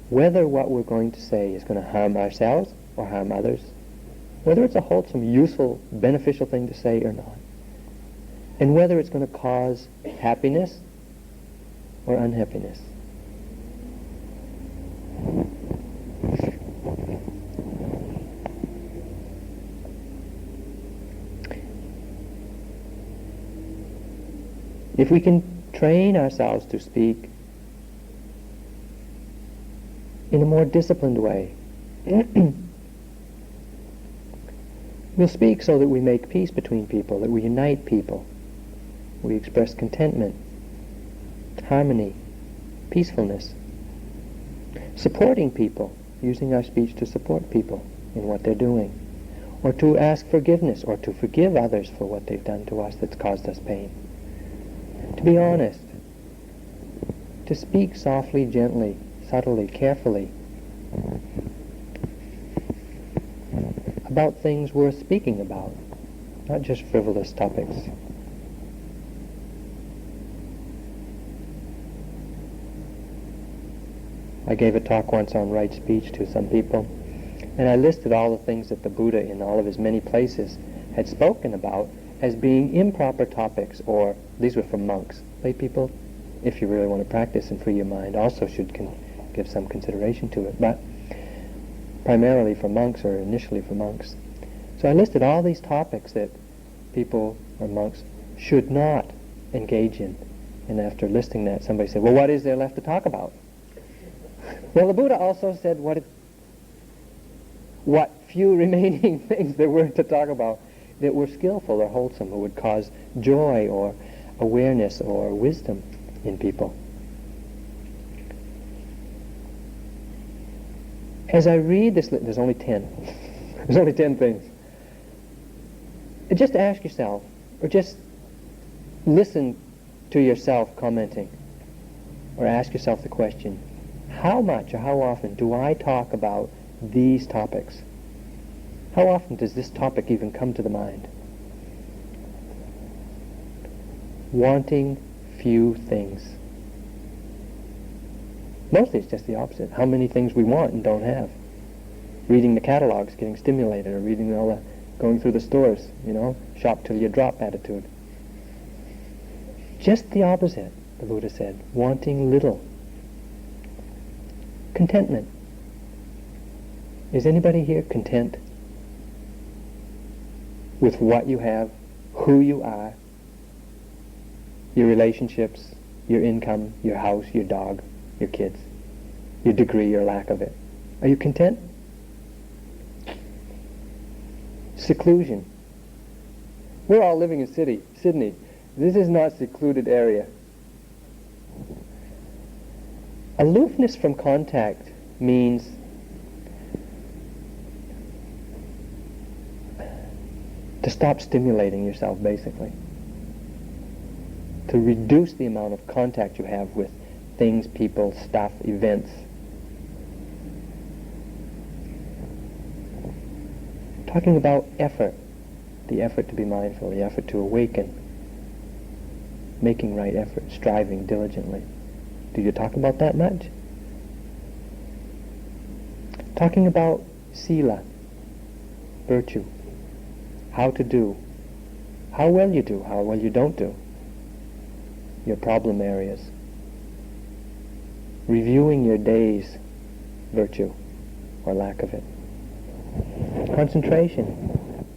whether what we're going to say is going to harm ourselves or harm others, whether it's a wholesome, useful, beneficial thing to say or not, and whether it's going to cause happiness or unhappiness. If we can train ourselves to speak in a more disciplined way, we'll speak so that we make peace between people, that we unite people, we express contentment, harmony, peacefulness, supporting people, using our speech to support people in what they're doing, or to ask forgiveness, or to forgive others for what they've done to us that's caused us pain. To be honest, to speak softly, gently, subtly, carefully about things worth speaking about, not just frivolous topics. I gave a talk once on right speech to some people, and I listed all the things that the Buddha in all of his many places had spoken about as being improper topics, or these were from monks. Lay people, if you really want to practice and free your mind, also should give some consideration to it, but primarily for monks, or initially for monks. So I listed all these topics that people or monks should not engage in. And after listing that, somebody said, well, what is there left to talk about? Well, the Buddha also said what few remaining things there were to talk about that were skillful or wholesome, or would cause joy or awareness or wisdom in people. As I read this, there's only 10. There's only 10 things. Just ask yourself, or just listen to yourself commenting, or ask yourself the question, how much or how often do I talk about these topics? How often does this topic even come to the mind? Wanting few things. Mostly it's just the opposite. How many things we want and don't have. Reading the catalogs, getting stimulated, or reading going through the stores, shop till you drop attitude. Just the opposite, the Buddha said. Wanting little. Contentment. Is anybody here content with what you have, who you are, your relationships, your income, your house, your dog, your kids, your degree or lack of it? Are you content? seclusion. We're all living in Sydney. This is not a secluded area. Aloofness from contact means to stop stimulating yourself, basically. To reduce the amount of contact you have with things, people, stuff, events. Talking about effort, the effort to be mindful, the effort to awaken, making right effort, striving diligently. Do you talk about that much? Talking about sila, virtue, how to do, how well you do, how well you don't do, your problem areas, reviewing your day's virtue or lack of it. Concentration,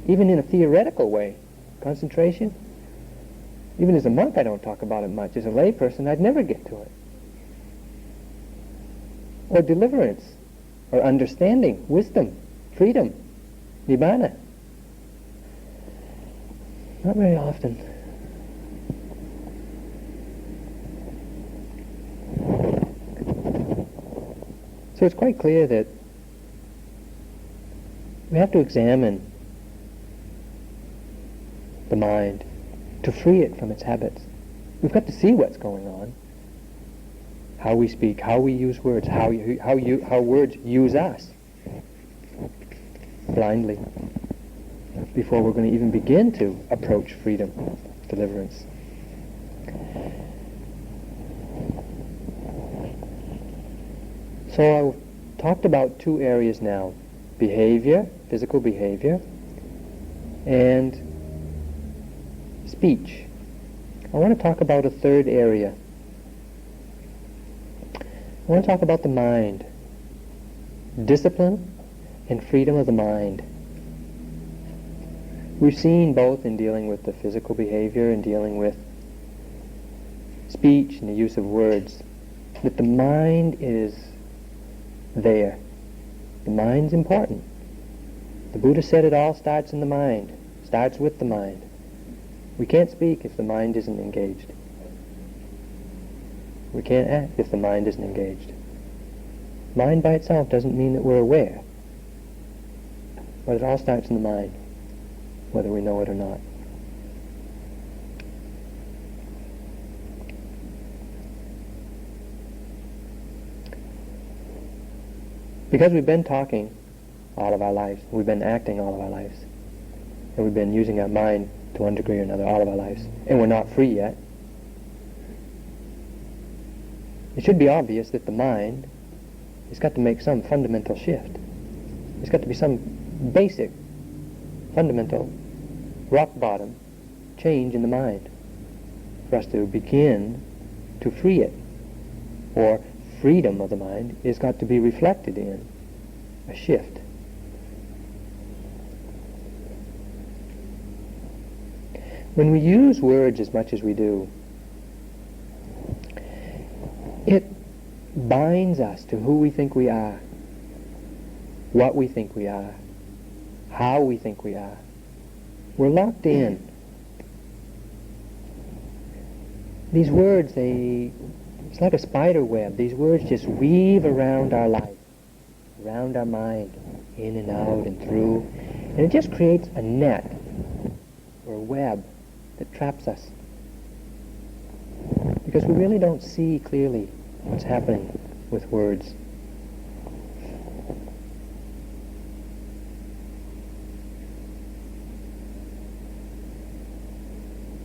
even in a theoretical way, concentration. Even as a monk I don't talk about it much. As a layperson I'd never get to it. Or deliverance, or understanding, wisdom, freedom, nibbana. Not very often. So it's quite clear that we have to examine the mind to free it from its habits. We've got to see what's going on, how we speak, how we use words, how words use us blindly before we're going to even begin to approach freedom, deliverance. So I've talked about two areas now: behavior, physical behavior, and speech. I want to talk about a third area. I want to talk about the mind, discipline and freedom of the mind. We've seen both in dealing with the physical behavior and dealing with speech and the use of words that the mind is there. The mind's important. The Buddha said it all starts in the mind, starts with the mind. We can't speak if the mind isn't engaged. We can't act if the mind isn't engaged. Mind by itself doesn't mean that we're aware, but it all starts in the mind, whether we know it or not. Because we've been talking all of our lives, we've been acting all of our lives, and we've been using our mind to one degree or another all of our lives, and we're not free yet, it should be obvious that the mind has got to make some fundamental shift. There's got to be some basic, fundamental, rock bottom change in the mind for us to begin to free it. Or freedom of the mind has got to be reflected in a shift. When we use words as much as we do, it binds us to who we think we are, what we think we are, how we think we are. We're locked in. These words, it's like a spider web. These words just weave around our life, around our mind, in and out and through, and it just creates a net or a web that traps us. Because we really don't see clearly what's happening with words.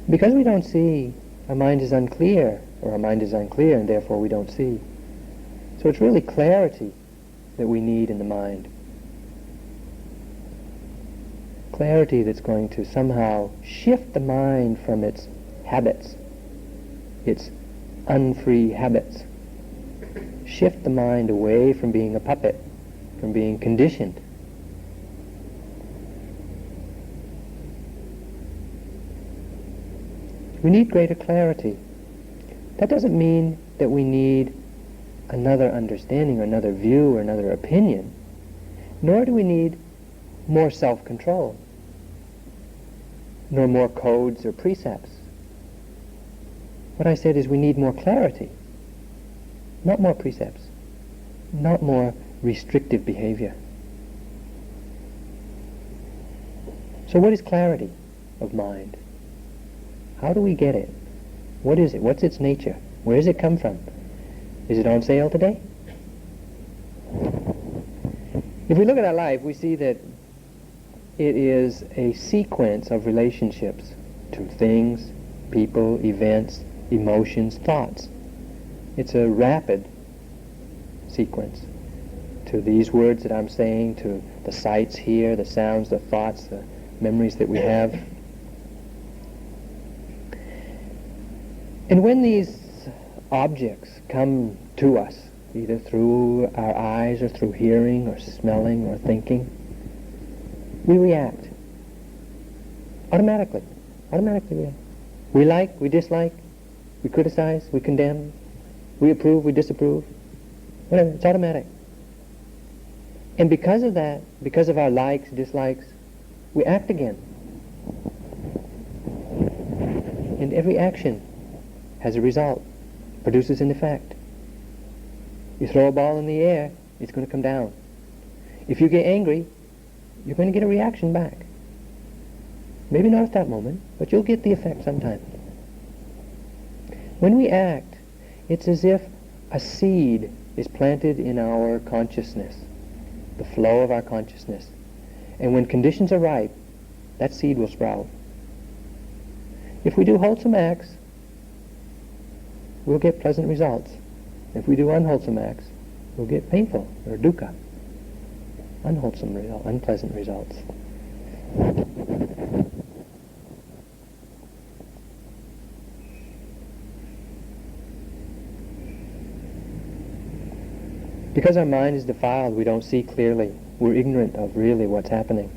Because we don't see, our mind is unclear, or our mind is unclear and therefore we don't see. So it's really clarity that we need in the mind. Clarity that's going to somehow shift the mind from its habits, its unfree habits. Shift the mind away from being a puppet, from being conditioned. We need greater clarity. That doesn't mean that we need another understanding or another view or another opinion, nor do we need more self-control, nor more codes or precepts. What I said is we need more clarity, not more precepts, not more restrictive behavior. So what is clarity of mind? How do we get it? What is it? What's its nature? Where does it come from? Is it on sale today? If we look at our life, we see that it is a sequence of relationships to things, people, events, emotions, thoughts. It's a rapid sequence to these words that I'm saying, to the sights here, the sounds, the thoughts, the memories that we have. And when these objects come to us, either through our eyes or through hearing or smelling or thinking, we react. Automatically react. We like, we dislike, we criticize, we condemn, we approve, we disapprove. Whatever, it's automatic. And because of that, because of our likes, dislikes, we act again. And every action has a result, produces an effect. You throw a ball in the air, it's going to come down. If you get angry, you're going to get a reaction back. Maybe not at that moment, but you'll get the effect sometime. When we act, it's as if a seed is planted in our consciousness, the flow of our consciousness. And when conditions are ripe, that seed will sprout. If we do wholesome acts, we'll get pleasant results. If we do unwholesome acts, we'll get painful, or dukkha, unpleasant results. Because our mind is defiled, we don't see clearly. We're ignorant of really what's happening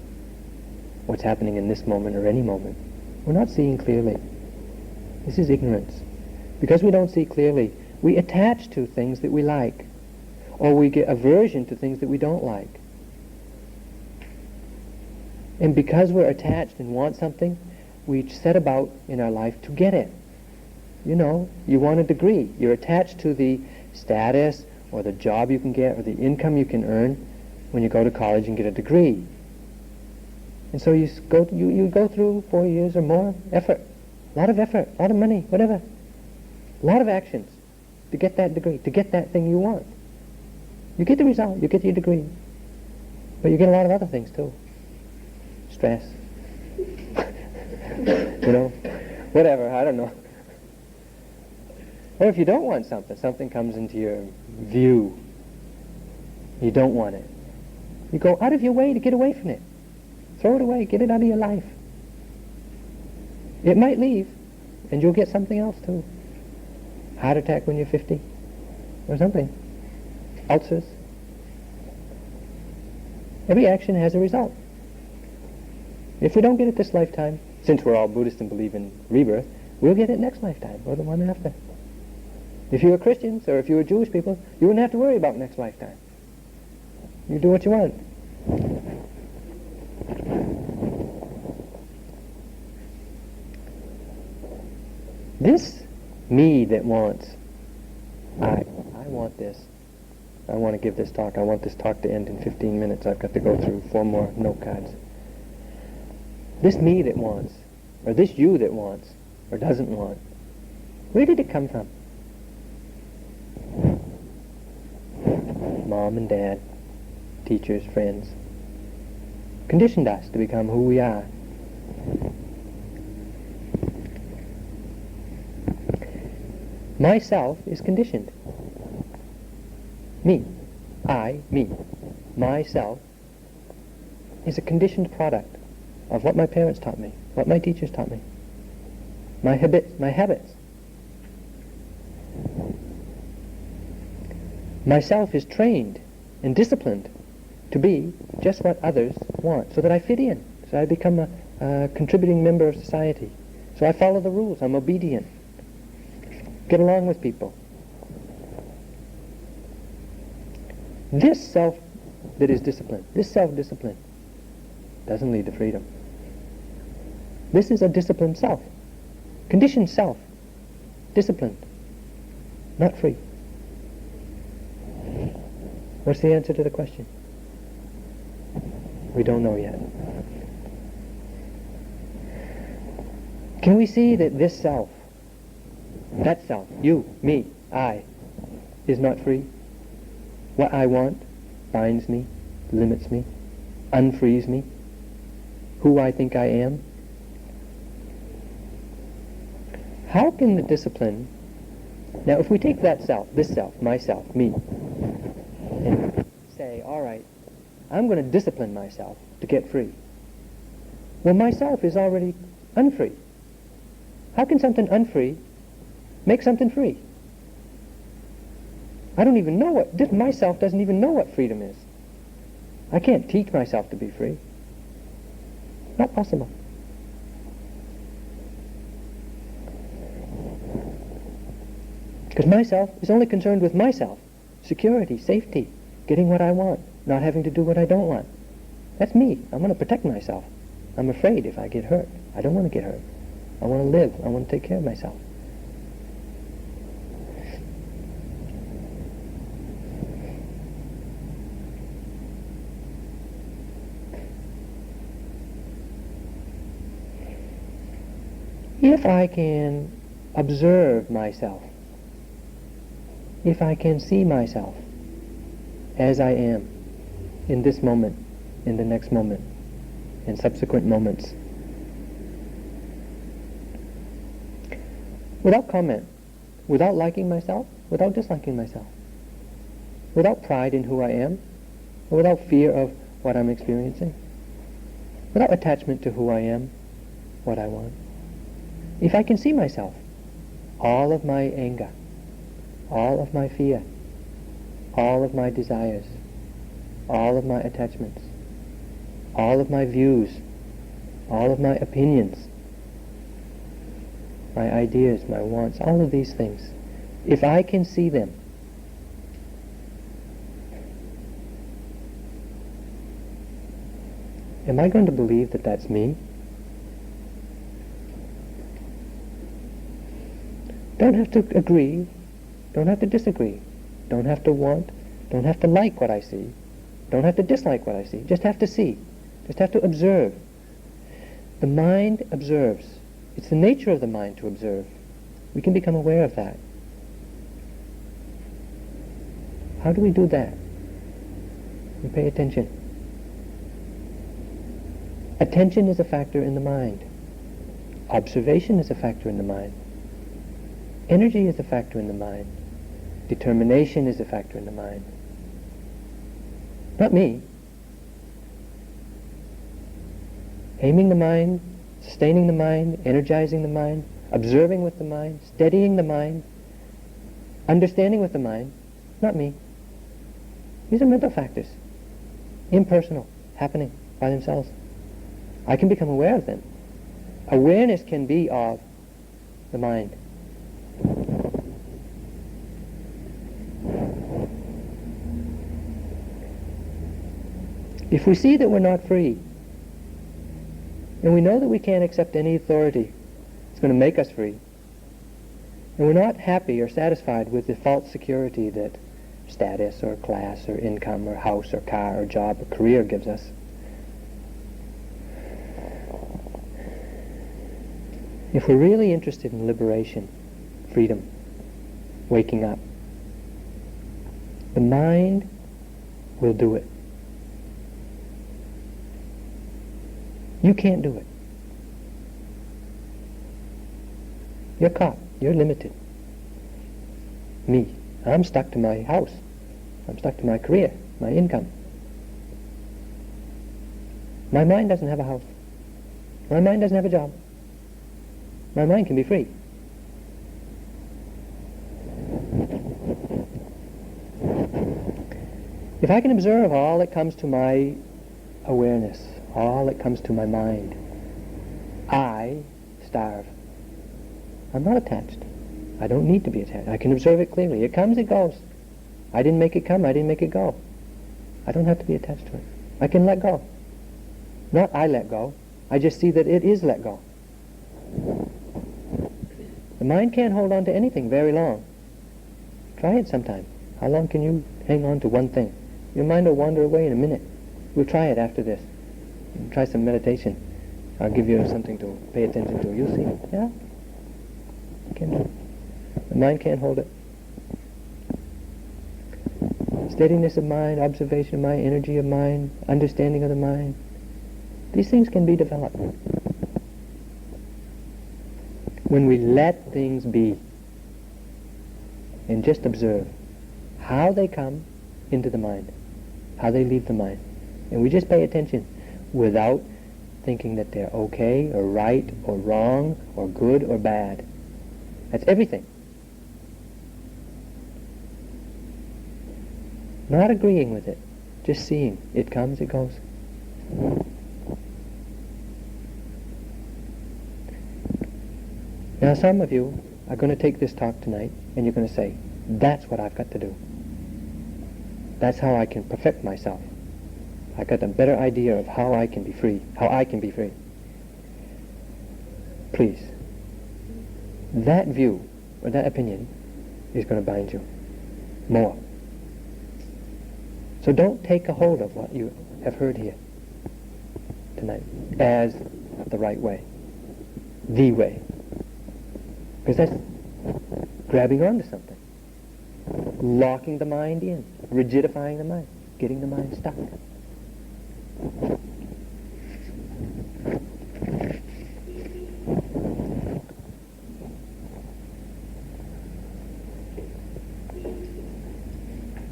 in this moment or any moment. We're not seeing clearly. This is ignorance. Because we don't see clearly, we attach to things that we like, or we get aversion to things that we don't like. And because we're attached and want something, we set about in our life to get it. You know, you want a degree. You're attached to the status or the job you can get or the income you can earn when you go to college and get a degree. And so you go through 4 years or more effort, a lot of money, whatever, a lot of actions to get that degree, to get that thing you want. You get the result, you get your degree, but you get a lot of other things too. Stress, you know, whatever, I don't know. Or if you don't want something comes into your view, you don't want it. You go out of your way to get away from it. Throw it away, get it out of your life. It might leave, and you'll get something else too. Heart attack when you're 50, or something. Ulcers. Every action has a result. If we don't get it this lifetime, since we're all Buddhists and believe in rebirth, we'll get it next lifetime, or the one after. If you were Christians, or if you were Jewish people, you wouldn't have to worry about next lifetime. You do what you want. This me that wants, I want this. I want to give this talk. I want this talk to end in 15 minutes. I've got to go through 4 more note cards. This me that wants, or this you that wants, or doesn't want, where did it come from? Mom and dad, teachers, friends, conditioned us to become who we are. Myself is conditioned. Me. I, me. Myself is a conditioned product of what my parents taught me, what my teachers taught me, my habits. Myself is trained and disciplined to be just what others want, so that I fit in, so I become a contributing member of society. So I follow the rules, I'm obedient, get along with people. This self that is disciplined, this self-discipline, doesn't lead to freedom. This is a disciplined self. Conditioned self. Disciplined. Not free. What's the answer to the question? We don't know yet. Can we see that this self, that self, you, me, I, is not free? What I want binds me, limits me, unfrees me. Who I think I am. How can the discipline... Now, if we take that self, this self, myself, me, and say, all right, I'm going to discipline myself to get free. Well, myself is already unfree. How can something unfree make something free? I don't even know what... Myself doesn't even know what freedom is. I can't teach myself to be free. Not possible. Because myself is only concerned with myself. Security, safety, getting what I want, not having to do what I don't want. That's me. I want to protect myself. I'm afraid if I get hurt. I don't want to get hurt. I want to live. I want to take care of myself. If I can observe myself, if I can see myself as I am in this moment, in the next moment, in subsequent moments, without comment, without liking myself, without disliking myself, without pride in who I am, or without fear of what I'm experiencing, without attachment to who I am, what I want. If I can see myself, all of my anger, all of my fear, all of my desires, all of my attachments, all of my views, all of my opinions, my ideas, my wants, all of these things, if I can see them, am I going to believe that that's me? Don't have to agree, don't have to disagree, don't have to want, don't have to like what I see, don't have to dislike what I see, just have to see, just have to observe. The mind observes. It's the nature of the mind to observe. We can become aware of that. How do we do that? We pay attention. Attention is a factor in the mind. Observation is a factor in the mind. Energy is a factor in the mind. Determination is a factor in the mind. Not me. Aiming the mind, sustaining the mind, energizing the mind, observing with the mind, steadying the mind, understanding with the mind, not me. These are mental factors. Impersonal, happening by themselves. I can become aware of them. Awareness can be of the mind. If we see that we're not free, and we know that we can't accept any authority that's going to make us free, and we're not happy or satisfied with the false security that status or class or income or house or car or job or career gives us, if we're really interested in liberation, freedom, waking up, the mind will do it. You can't do it. You're caught. You're limited. Me. I'm stuck to my house. I'm stuck to my career, my income. My mind doesn't have a house. My mind doesn't have a job. My mind can be free. If I can observe all that comes to my awareness, all that comes to my mind, I starve. I'm not attached. I don't need to be attached. I can observe it clearly. It comes, it goes. I didn't make it come, I didn't make it go. I don't have to be attached to it. I can let go. Not I let go. I just see that it is let go. The mind can't hold on to anything very long. Try it sometime. How long can you hang on to one thing? Your mind will wander away in a minute. We'll try it after this. Try some meditation. I'll give you something to pay attention to. You'll see. Yeah? Can do it. The mind can't hold it. Steadiness of mind, observation of mind, energy of mind, understanding of the mind. These things can be developed when we let things be and just observe how they come into the mind, how they leave the mind. And we just pay attention without thinking that they're okay or right or wrong or good or bad. That's everything. Not agreeing with it, just seeing. It comes, it goes. Now some of you are going to take this talk tonight and you're going to say, that's what I've got to do. That's how I can perfect myself. I got a better idea of how I can be free, how I can be free. Please, that view or that opinion is going to bind you more. So don't take a hold of what you have heard here tonight as the right way, the way. Because that's grabbing onto something, locking the mind in, rigidifying the mind, getting the mind stuck.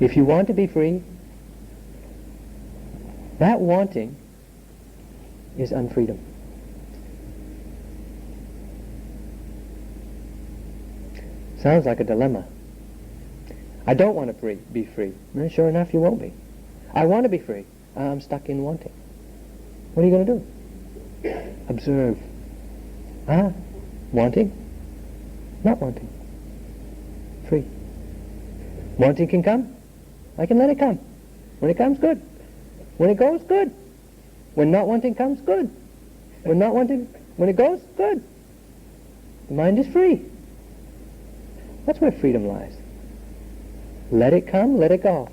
If you want to be free, that wanting is unfreedom. Sounds like a dilemma. I don't want to be free. And sure enough, you won't be. I want to be free. I'm stuck in wanting. What are you going to do? Observe. Wanting? Not wanting. Free. Wanting can come. I can let it come. When it comes, good. When it goes, good. When not wanting comes, good. When it goes, good. The mind is free. That's where freedom lies. Let it come, let it go.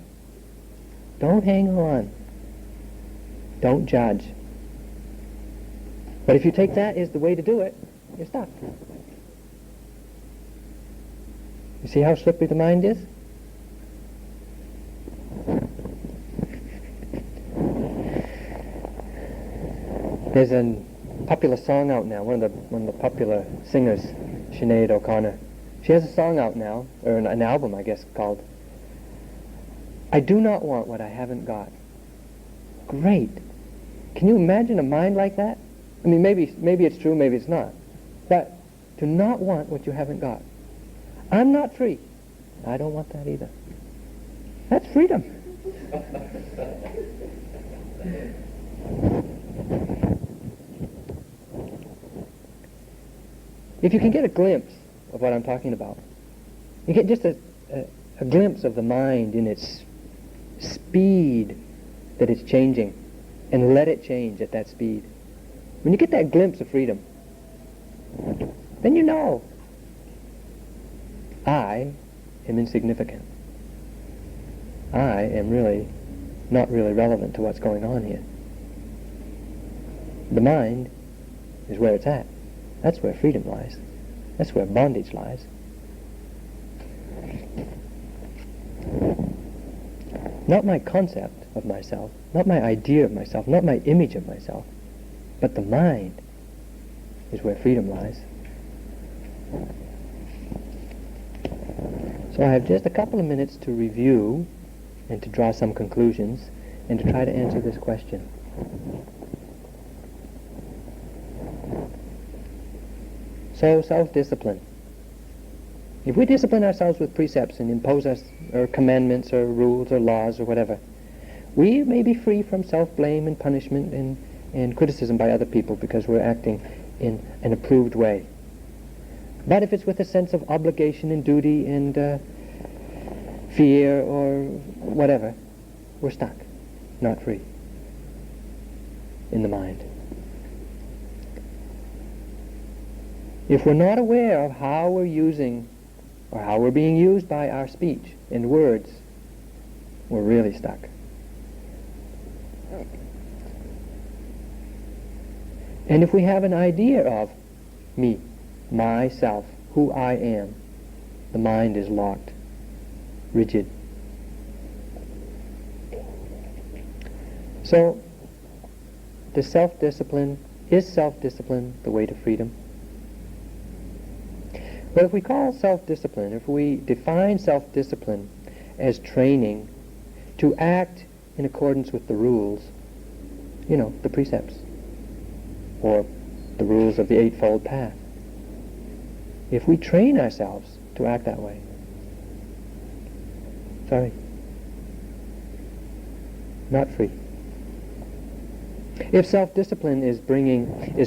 Don't hang on. Don't judge. But if you take that as the way to do it, you're stuck. You see how slippery the mind is? There's a popular song out now, one of the popular singers, Sinead O'Connor. She has a song out now, or an album, I guess, called I Do Not Want What I Haven't Got. Great. Can you imagine a mind like that? I mean, maybe it's true, maybe it's not. But to not want what you haven't got. I'm not free. I don't want that either. That's freedom. If you can get a glimpse of what I'm talking about, you get just a glimpse of the mind in its speed that it's changing, and let it change at that speed. When you get that glimpse of freedom, then you know I am insignificant. I am really not really relevant to what's going on here. The mind is where it's at. That's where freedom lies. That's where bondage lies. Not my concept of myself, not my idea of myself, not my image of myself, but the mind is where freedom lies. So I have just a couple of minutes to review and to draw some conclusions and to try to answer this question. So, self-discipline. If we discipline ourselves with precepts and impose us, or commandments or rules or laws or whatever, we may be free from self-blame and punishment and criticism by other people because we're acting in an approved way. But if it's with a sense of obligation and duty and fear or whatever, we're stuck, not free. in the mind. If we're not aware of how we're using or how we're being used by our speech and words, we're really stuck. And if we have an idea of me, myself, who I am, the mind is locked, rigid. So, is self-discipline the way to freedom? Well, if we call self-discipline, if we define self-discipline as training to act in accordance with the rules, the precepts, or the rules of the Eightfold Path, if we train ourselves to act that way, not free. If self-discipline is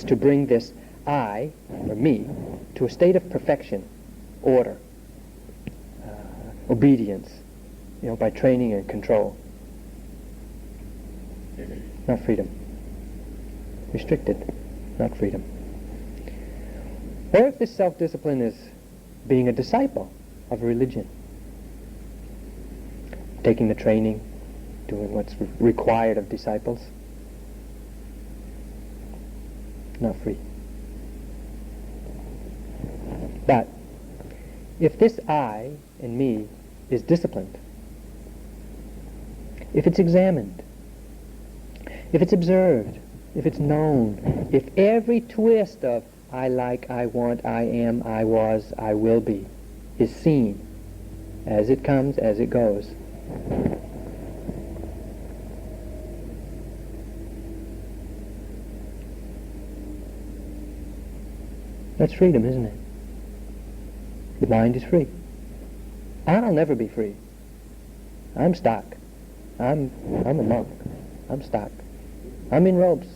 to bring this I, or me, to a state of perfection, order, obedience, by training and control, not freedom. Restricted, not freedom. Or if this self-discipline is being a disciple of religion, taking the training, doing what's required of disciples, not free. But if this I in me is disciplined, if it's examined, if it's observed, if it's known, if every twist of I like, I want, I am, I was, I will be is seen as it comes, as it goes, that's freedom, isn't it? The mind is free. I'll never be free. I'm stuck. I'm a monk. I'm stuck. I'm in robes.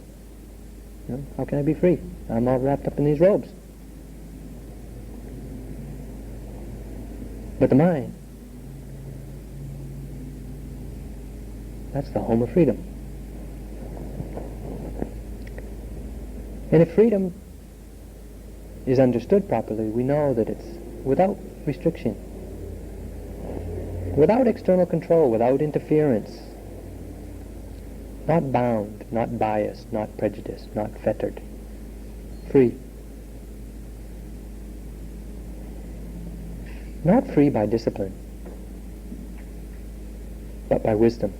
How can I be free? I'm all wrapped up in these robes. But the mind, that's the home of freedom. And if freedom is understood properly, we know that it's without restriction, without external control, without interference, not bound, not biased, not prejudiced, not fettered, free. Not free by discipline, but by wisdom.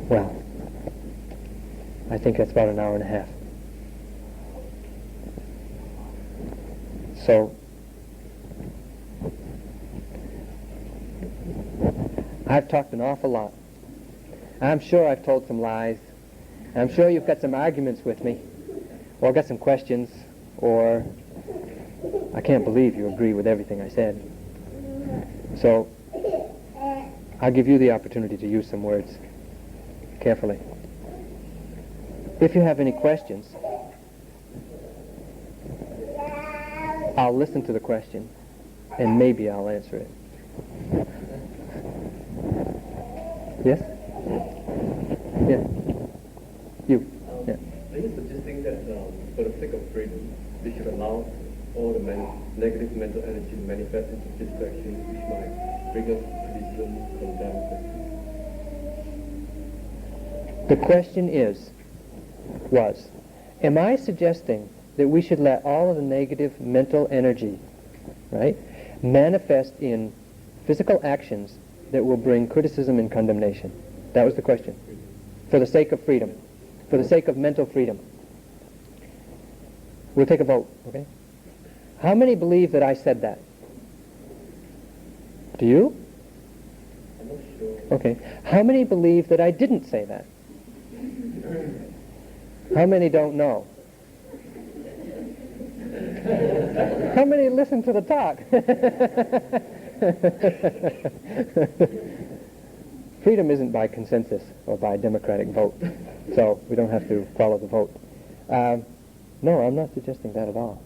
Well, I think that's about an hour and a half. So, I've talked an awful lot. I'm sure I've told some lies. I'm sure you've got some arguments with me, or got some questions, or I can't believe you agree with everything I said. So, I'll give you the opportunity to use some words carefully. If you have any questions, I'll listen to the question, and maybe I'll answer it. Yes? Yeah. You. Yeah.
Are you suggesting that for the sake of freedom, we should allow all the negative mental energy to manifest into physical actions which might bring us criticism, contempt?
The question was, am I suggesting that we should let all of the negative mental energy, right, manifest in physical actions that will bring criticism and condemnation? That was the question. For the sake of freedom. For the sake of mental freedom. We'll take a vote, okay? How many believe that I said that? Do you?
I'm not sure.
Okay. How many believe that I didn't say that? How many don't know? How many listen to the talk? Freedom isn't by consensus or by democratic vote, so we don't have to follow the vote. No, I'm not suggesting that at all.